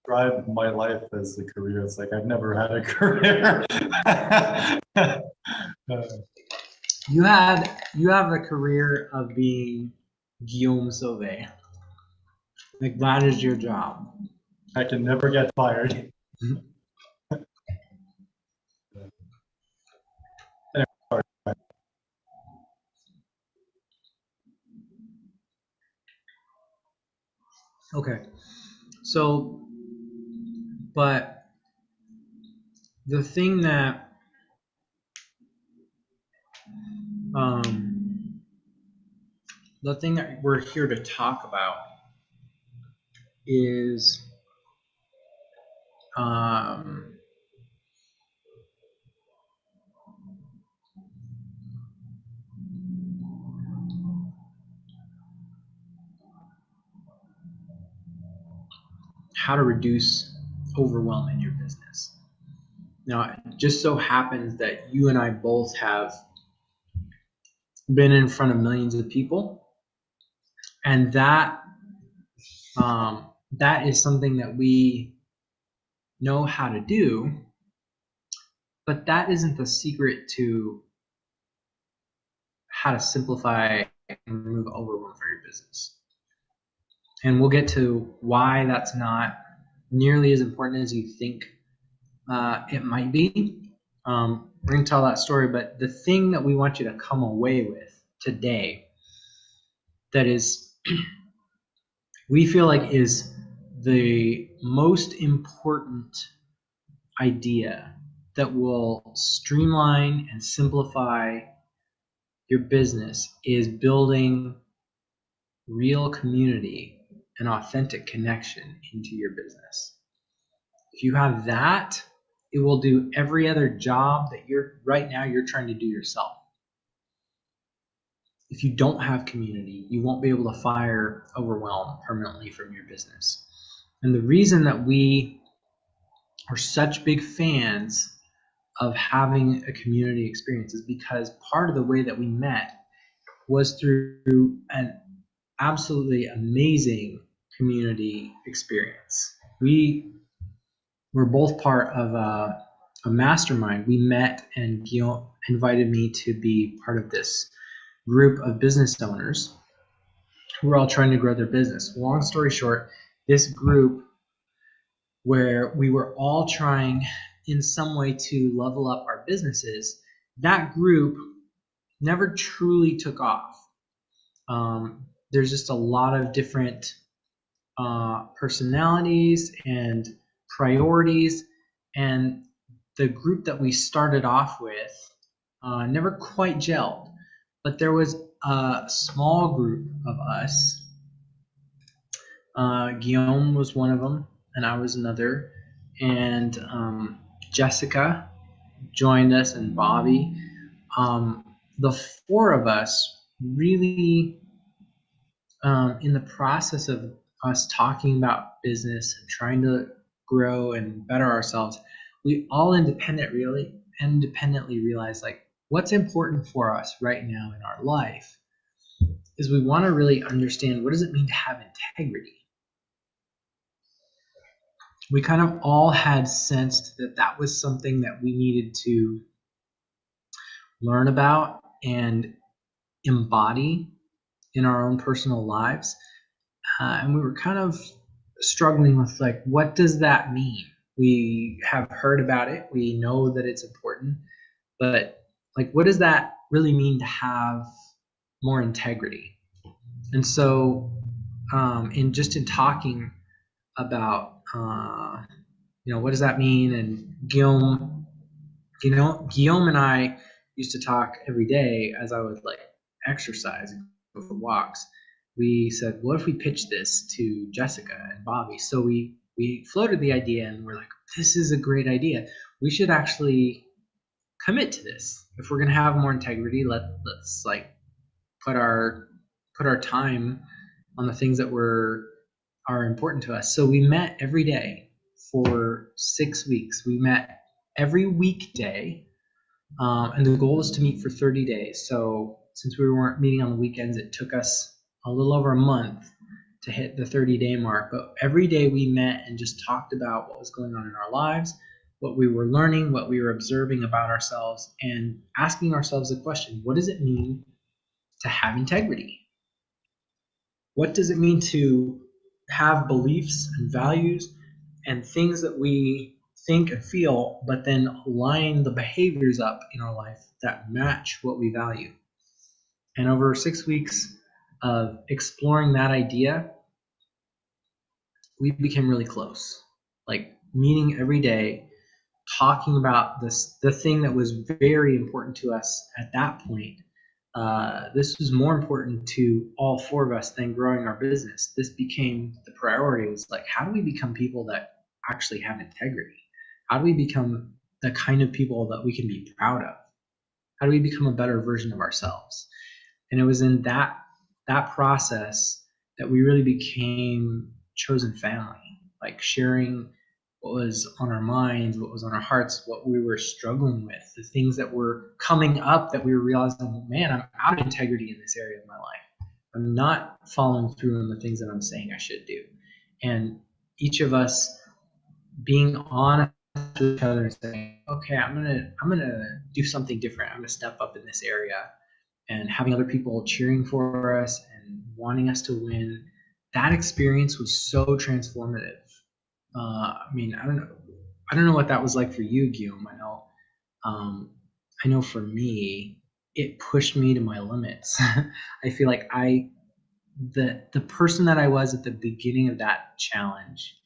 Describe my life as a career. It's like I've never had a career. you have a career of being Guillaume Sauvé. Like that is your job. I can never get fired. Okay. So, but the thing that we're here to talk about is how to reduce overwhelm in your business. Now, it just so happens that you and I both have been in front of millions of people, and that is something that we know how to do, but that isn't the secret to how to simplify and remove overwhelm for your business. And we'll get to why that's not nearly as important as you think it might be. We're going to tell that story, but the thing that we want you to come away with today that is, we feel like is the most important idea that will streamline and simplify your business is building real community and authentic connection into your business. If you have that, it will do every other job that you're trying to do yourself. If you don't have community, you won't be able to fire overwhelm permanently from your business. And the reason that we are such big fans of having a community experience is because part of the way that we met was through an absolutely amazing community experience. We were both part of a mastermind. We met, and Guillaume invited me to be part of this group of business owners who were all trying to grow their business. Long story short, this group where we were all trying in some way to level up our businesses, that group never truly took off. There's just a lot of different personalities and priorities, and the group that we started off with never quite gelled, but there was a small group of us. Guillaume was one of them, and I was another. And Jessica joined us, and Bobby. The four of us really, in the process of us talking about business and trying to grow and better ourselves, we all independently realized like what's important for us right now in our life is we want to really understand what does it mean to have integrity. We kind of all had sensed that that was something that we needed to learn about and embody in our own personal lives. And we were kind of struggling with like, what does that mean? We have heard about it. We know that it's important, but like, what does that really mean to have more integrity? And so, in talking about, what does that mean? And Guillaume and I used to talk every day as I would like exercise and go for walks. We said, what if we pitch this to Jessica and Bobby? So we floated the idea and we're like, this is a great idea. We should actually commit to this. If we're gonna have more integrity, let's like put our time on the things that are important to us. So we met every day for 6 weeks. We met every weekday, and the goal was to meet for 30 days. So since we weren't meeting on the weekends, it took us a little over a month to hit the 30-day mark. But every day we met and just talked about what was going on in our lives, what we were learning, what we were observing about ourselves, and asking ourselves the question, what does it mean to have integrity? What does it mean to have beliefs and values and things that we think and feel, but then line the behaviors up in our life that match what we value? And over 6 weeks of exploring that idea, we became really close. Like meeting every day, talking about the thing that was very important to us at that point. This was more important to all four of us than growing our business. This became the priority. It was like, how do we become people that actually have integrity? How do we become the kind of people that we can be proud of? How do we become a better version of ourselves? And it was in that process that we really became chosen family, like sharing what was on our minds, what was on our hearts, what we were struggling with, the things that were coming up that we were realizing, man, I'm out of integrity in this area of my life. I'm not following through on the things that I'm saying I should do. And each of us being honest with each other and saying, okay, I'm gonna do something different. I'm gonna step up in this area, and having other people cheering for us and wanting us to win. That experience was so transformative. I mean, I don't know what that was like for you, Guillaume. I know for me, it pushed me to my limits. I feel like the person that I was at the beginning of that challenge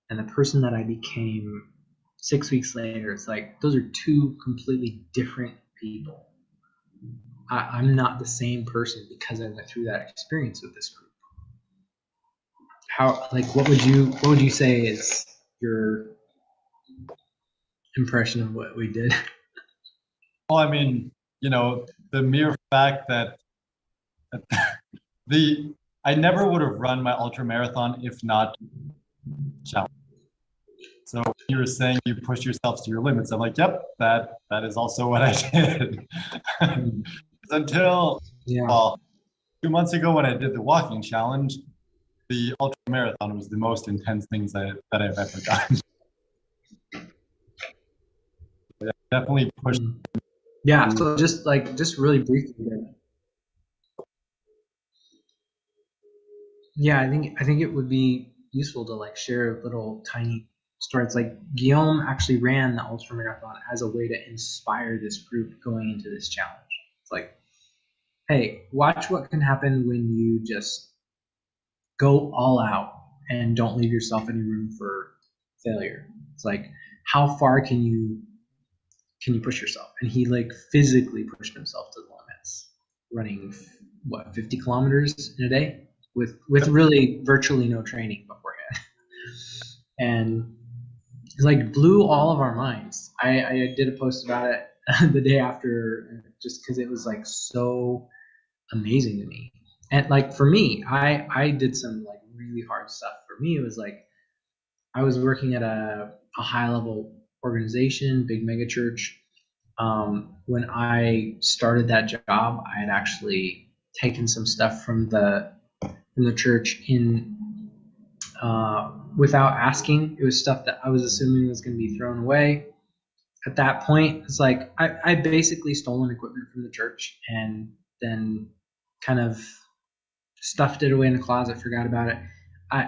and the person that I became 6 weeks later, it's like those are two completely different people. I'm not the same person because I went through that experience with this group. How, like, what would you say is your impression of what we did? Well, I mean, the mere fact that I never would have run my ultra marathon if not challenge. So you were saying you push yourself to your limits. I'm like, yep, that is also what I did. Until 2 months ago when I did the walking challenge, the ultra marathon was the most intense things that I've ever done. Definitely pushed. Yeah. So just really briefly. Yeah, I think it would be useful to like share little tiny stories. Like Guillaume actually ran the ultra marathon as a way to inspire this group going into this challenge. It's like, hey, watch what can happen when you just go all out and don't leave yourself any room for failure. It's like, how far can you can you push yourself? And he like physically pushed himself to the limits, running 50 kilometers in a day with really virtually no training beforehand. And it like blew all of our minds. I did a post about it the day after, just because it was like so amazing to me. And like for me, I did some like really hard stuff. For me, it was like I was working at a high level organization, big mega church. When I started that job, I had actually taken some stuff from the church in without asking. It was stuff that I was assuming was going to be thrown away. At that point, it's like I basically stolen equipment from the church and then kind of stuffed it away in the closet, forgot about it.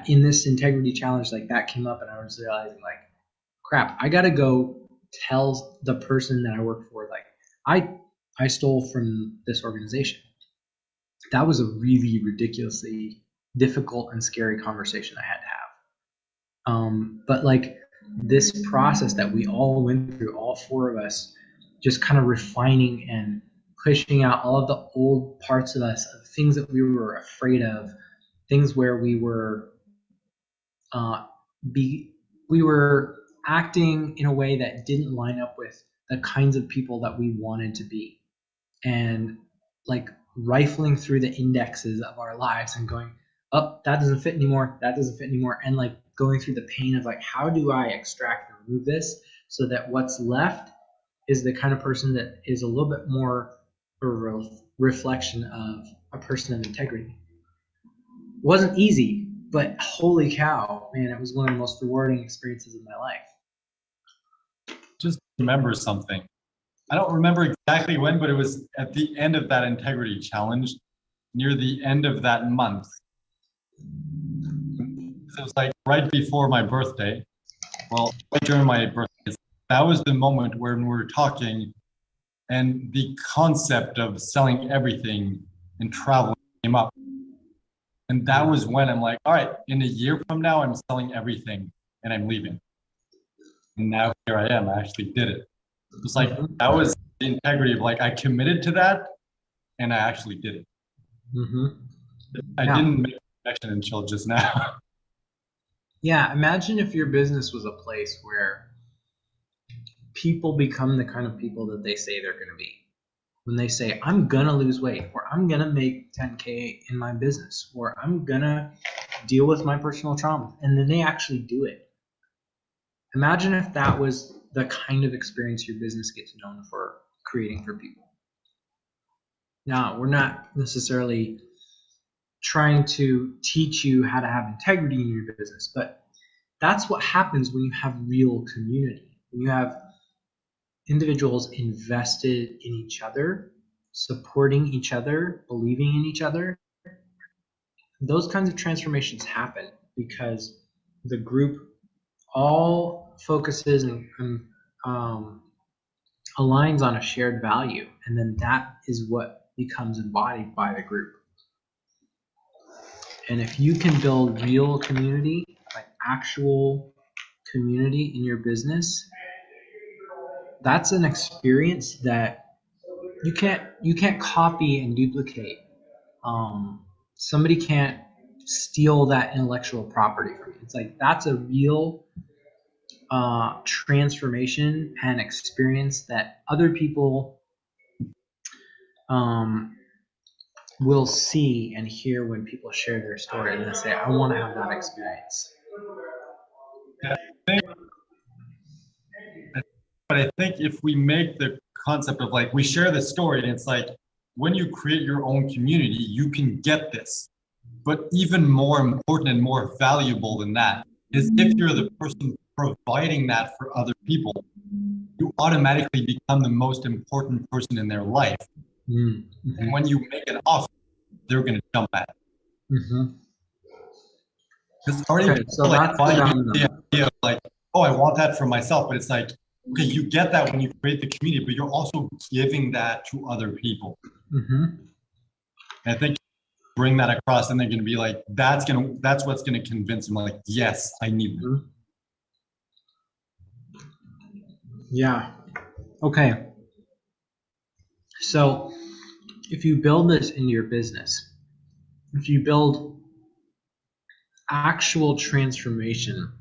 In this integrity challenge, like that came up, and I was realizing, like, crap, I gotta go tell the person that I work for, like, I stole from this organization. That was a really ridiculously difficult and scary conversation I had to have. But like this process that we all went through, all four of us, just kind of refining and pushing out all of the old parts of us, of things that we were afraid of, things where we were we were acting in a way that didn't line up with the kinds of people that we wanted to be, and like rifling through the indexes of our lives and going, oh, that doesn't fit anymore, that doesn't fit anymore, and like going through the pain of like, how do I extract and remove this so that what's left is the kind of person that is a little bit more a reflection of a person of integrity. It wasn't easy, but holy cow, man, it was one of the most rewarding experiences of my life. Just remember something. I don't remember exactly when, but it was at the end of that integrity challenge, near the end of that month. It was like right before my birthday. Well, right during my birthday. That was the moment when we were talking, and the concept of selling everything and traveling came up. And that was when I'm like, all right, in a year from now, I'm selling everything and I'm leaving. And now here I am. I actually did it. It was like, that was the integrity of like, I committed to that and I actually did it. I didn't make a connection until just now. Yeah, imagine if your business was a place where people become the kind of people that they say they're going to be. When they say, I'm going to lose weight, or I'm going to make 10K in my business, or I'm going to deal with my personal trauma, and then they actually do it. Imagine if that was the kind of experience your business gets known for creating for people. Now, we're not necessarily trying to teach you how to have integrity in your business, but that's what happens when you have real community. When you have individuals invested in each other, supporting each other, believing in each other, those kinds of transformations happen because the group all focuses and aligns on a shared value, and then that is what becomes embodied by the group. And if you can build real community, like actual community in your business, that's an experience that you can't copy and duplicate. Somebody can't steal that intellectual property from you. It's like that's a real transformation and experience that other people will see and hear when people share their story, and they say, I want to have that experience. But I think if we make the concept of like, we share the story, and it's like, when you create your own community, you can get this. But even more important and more valuable than that is if you're the person providing that for other people, you automatically become the most important person in their life. Mm-hmm. And when you make an offer, they're going to jump at it. Because already so like the idea of like, oh, I want that for myself, but it's like, okay, you get that when you create the community, but you're also giving that to other people. And I think bring that across, and they're going to be like, that's what's going to convince them, like, yes, I need them. Yeah. Okay, so if you build this into your business, if you build actual transformation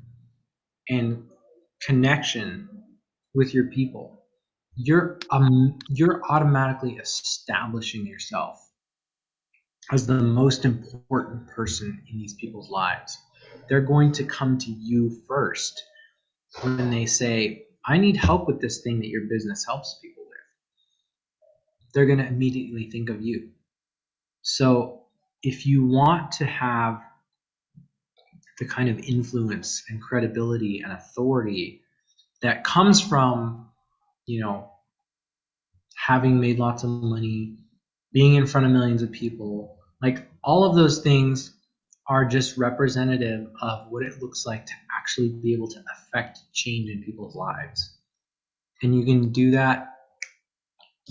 and connection with your people, you're automatically establishing yourself as the most important person in these people's lives. They're going to come to you first when they say, I need help with this thing that your business helps people with. They're going to immediately think of you. So if you want to have the kind of influence and credibility and authority that comes from, you know, having made lots of money, being in front of millions of people, like all of those things are just representative of what it looks like to actually be able to affect change in people's lives. And you can do that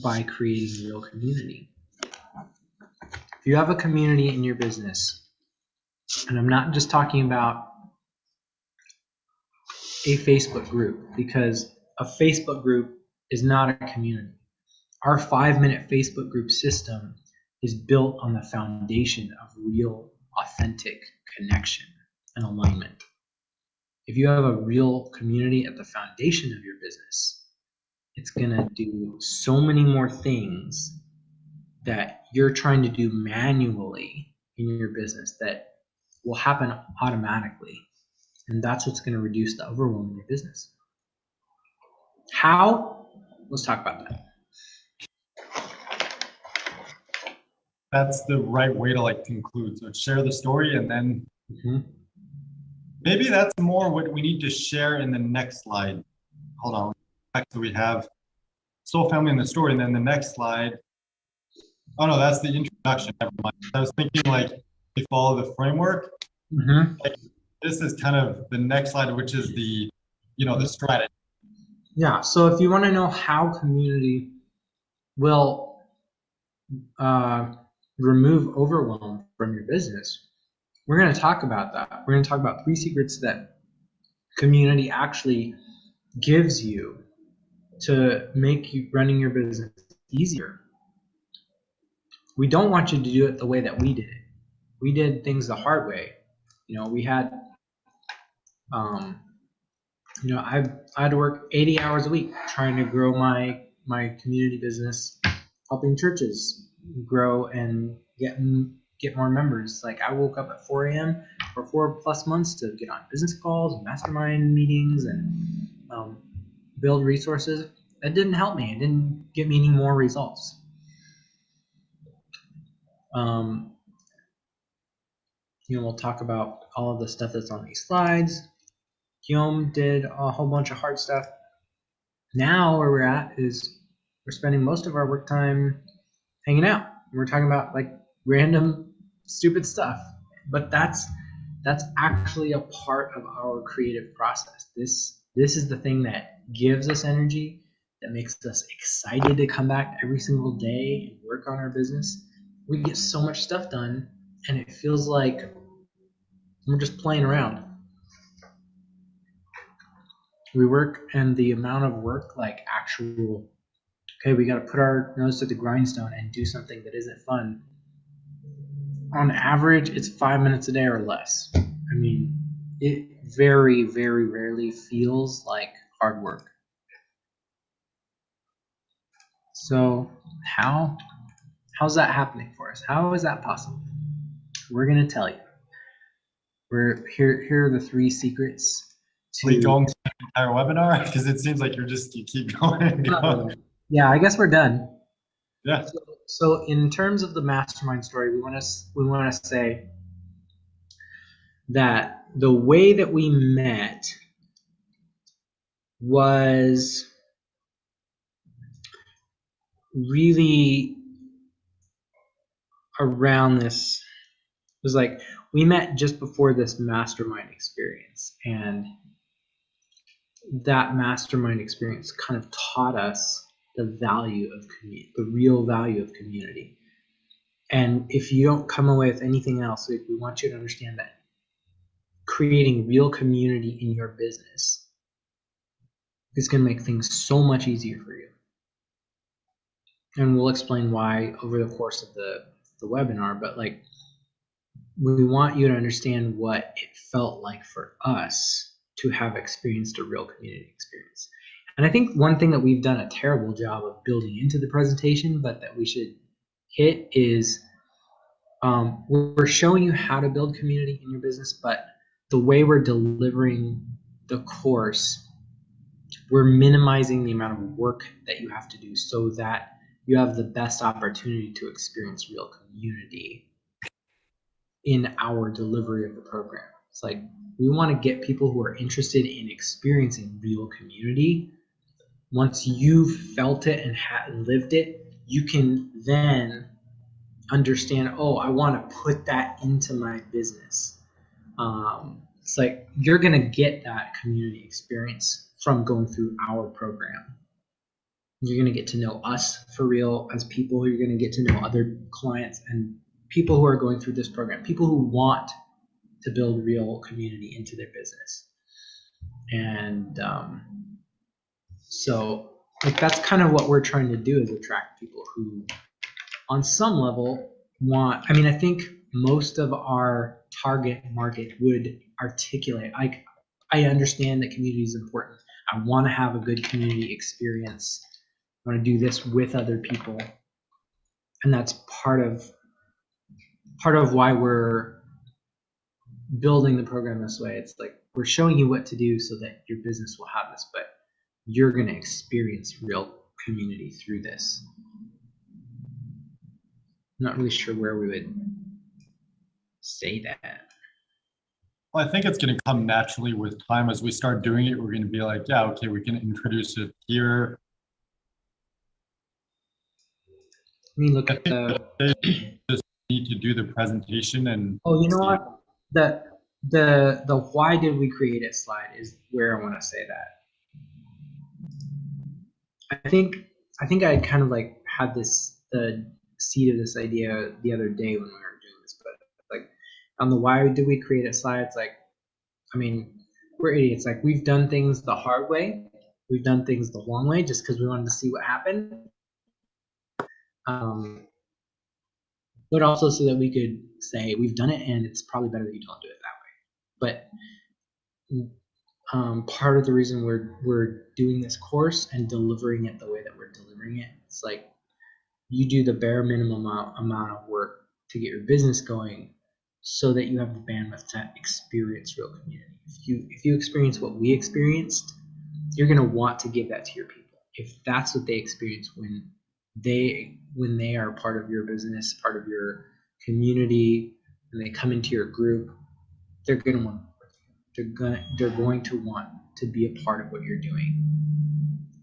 by creating real community. If you have a community in your business, and I'm not just talking about a Facebook group, because a Facebook group is not a community. Our 5-minute Facebook group system is built on the foundation of real, authentic connection and alignment. If you have a real community at the foundation of your business, it's going to do so many more things that you're trying to do manually in your business that will happen automatically. And that's what's going to reduce the overwhelm in your business. How? Let's talk about that. That's the right way to like conclude. So share the story, and then maybe that's more what we need to share in the next slide. Hold on. So we have soul family in the story, and then the next slide. Oh no, that's the introduction. Never mind. I was thinking like we follow the framework. Like, this is kind of the next slide, which is the, the strategy. Yeah. So if you want to know how community will remove overwhelm from your business, we're going to talk about that. We're going to talk about 3 secrets that community actually gives you to make you running your business easier. We don't want you to do it the way that we did it. We did things the hard way. We had, I had to work 80 hours a week trying to grow my community business, helping churches grow and get more members. Like I woke up at 4 a.m. for 4+ months to get on business calls and mastermind meetings and build resources. That didn't help me. It didn't get me any more results. We'll talk about all of the stuff that's on these slides. Guillaume did a whole bunch of hard stuff. Now where we're at is we're spending most of our work time hanging out. We're talking about like random stupid stuff, but that's actually a part of our creative process. This is the thing that gives us energy, that makes us excited to come back every single day and work on our business. We get so much stuff done, and it feels like we're just playing around. We work, and the amount of work, like actual, okay, we got to put our nose to the grindstone and do something that isn't fun. On average, it's 5 minutes a day or less. I mean, it very, very rarely feels like hard work. So how's that happening for us? How is that possible? We're going to tell you. We're here are the 3 secrets. Are we going to the entire webinar? Because it seems like you keep going and going. Yeah, I guess we're done. Yeah. So in terms of the mastermind story, we want to say that the way that we met was really around this. It was like we met just before this mastermind experience, and that mastermind experience kind of taught us the value of community, the real value of community. And if you don't come away with anything else, we want you to understand that creating real community in your business is going to make things so much easier for you. and we'll explain why over the course of the webinar, but like we want you to understand what it felt like for us to have experienced a real community experience. And I think one thing that we've done a terrible job of building into the presentation, but that we should hit is we're showing you how to build community in your business, but the way we're delivering the course, we're minimizing the amount of work that you have to do so that you have the best opportunity to experience real community in our delivery of the program. It's like we want to get people who are interested in experiencing real community. Once you've felt it and lived it, you can then understand, oh, I want to put that into my business. It's like you're going to get that community experience from going through our program. You're going to get to know us for real as people. You're going to get to know other clients and people who are going through this program, people who want to build real community into their business. And so like that's kind of what we're trying to do, is attract people who on some level want, I mean, I think most of our target market would articulate, I understand that community is important. I want to have a good community experience. I want to do this with other people. And that's part of why we're building the program this way. It's like we're showing you what to do so that your business will have this, but you're going to experience real community through this. I'm not really sure where we would say that. Well, I think it's going to come naturally with time. As we start doing it, we're going to be like, yeah, okay, we can introduce it here. Let me look at the. Just need to do the presentation and. Oh, you know what? The why did we create a slide is where I want to say that. I think I kind of like had the seed of this idea the other day when we were doing this, but like on the why did we create a slide, it's like, I mean, we're idiots. Like we've done things the hard way, we've done things the long way just because we wanted to see what happened. But also so that we could say we've done it and it's probably better that you don't do it that way. But part of the reason we're doing this course and delivering it the way that we're delivering it, it's like you do the bare minimum amount of work to get your business going so that you have the bandwidth to experience real community. If you experience what we experienced, you're going to want to give that to your people. If that's what they experience when they are part of your business, part of your community, and they come into your group, they're going to want they're going to want to be a part of what you're doing.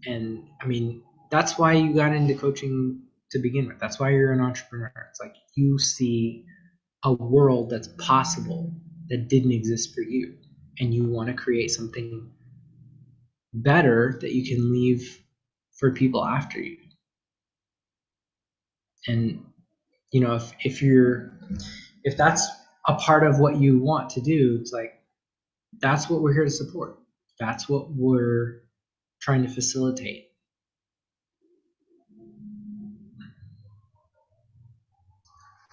And I mean, that's why you got into coaching to begin with. That's why you're an entrepreneur. It's like you see a world that's possible that didn't exist for you, and you want to create something better that you can leave for people after you. And you know, if that's a part of what you want to do, it's like that's what we're here to support. That's what we're trying to facilitate.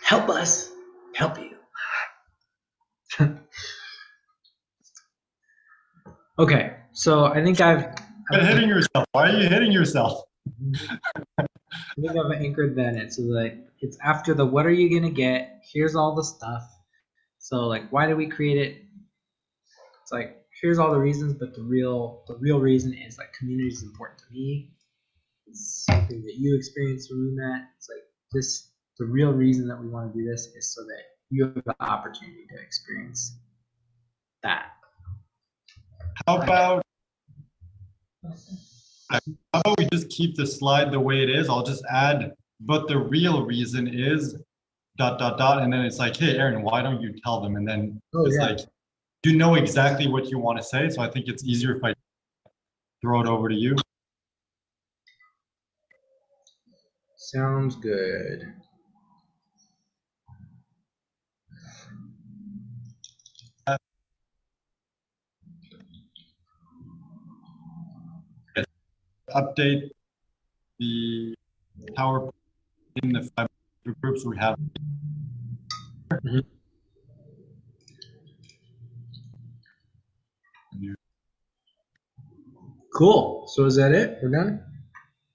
Help us help you. Okay, so I think I've hitting yourself. Why are you hitting yourself? I think I've anchored that in. So like it's after the what are you gonna get? Here's all the stuff. So like why did we create it? It's like here's all the reasons, but the real reason is like community is important to me. It's something that you experience when we met. It's like this. The real reason that we want to do this is so that you have the opportunity to experience that. How about we just keep the slide the way it is? I'll just add, but the real reason is ... and then it's like, hey, Aaron, why don't you tell them? And then it's like, you know exactly what you want to say. So I think it's easier if I throw it over to you. Sounds good. Update the PowerPoint in the 5 groups we have. Cool. So is that it? We're done?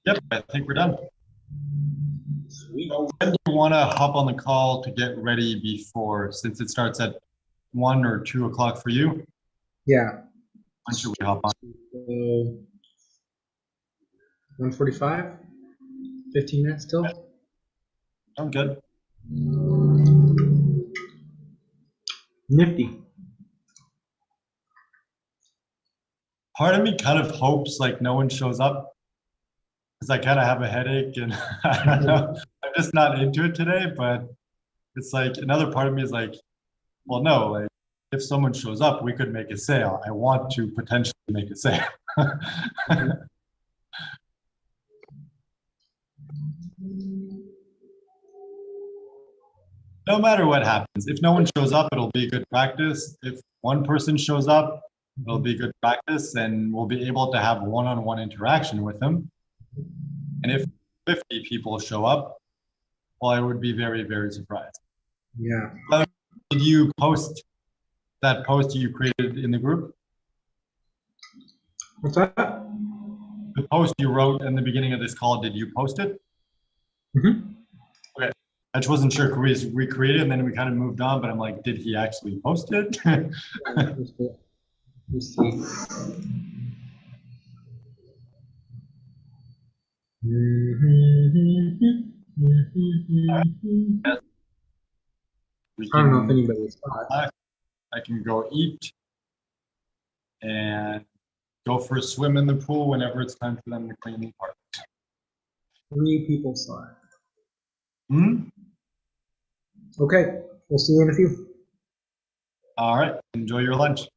Yep, I think we're done. Sweet. So when do you want to hop on the call to get ready before, since it starts at 1 or 2 o'clock for you? Yeah. When should we hop on? 1:45? 15 minutes still? I'm good. Nifty. Part of me kind of hopes like no one shows up because I kind of have a headache and I don't know. I'm just not into it today, but it's like another part of me is like, well, no, like if someone shows up, we could make a sale. I want to potentially make a sale. No matter what happens, if no one shows up, it'll be good practice. If one person shows up, it'll be good practice and we'll be able to have one-on-one interaction with them. And if 50 people show up, well, I would be very, very surprised. Yeah. Did you post that post you created in the group? What's that? The post you wrote in the beginning of this call, did you post it? Mm-hmm. Okay. I just wasn't sure if we recreated it and then we kind of moved on, but I'm like, did he actually post it? Let's see. We I don't know if can, anybody saw it. I can go eat and go for a swim in the pool whenever it's time for them to clean the apartment. 3 people saw it. Hmm? Okay. We'll see you in a few. All right. Enjoy your lunch.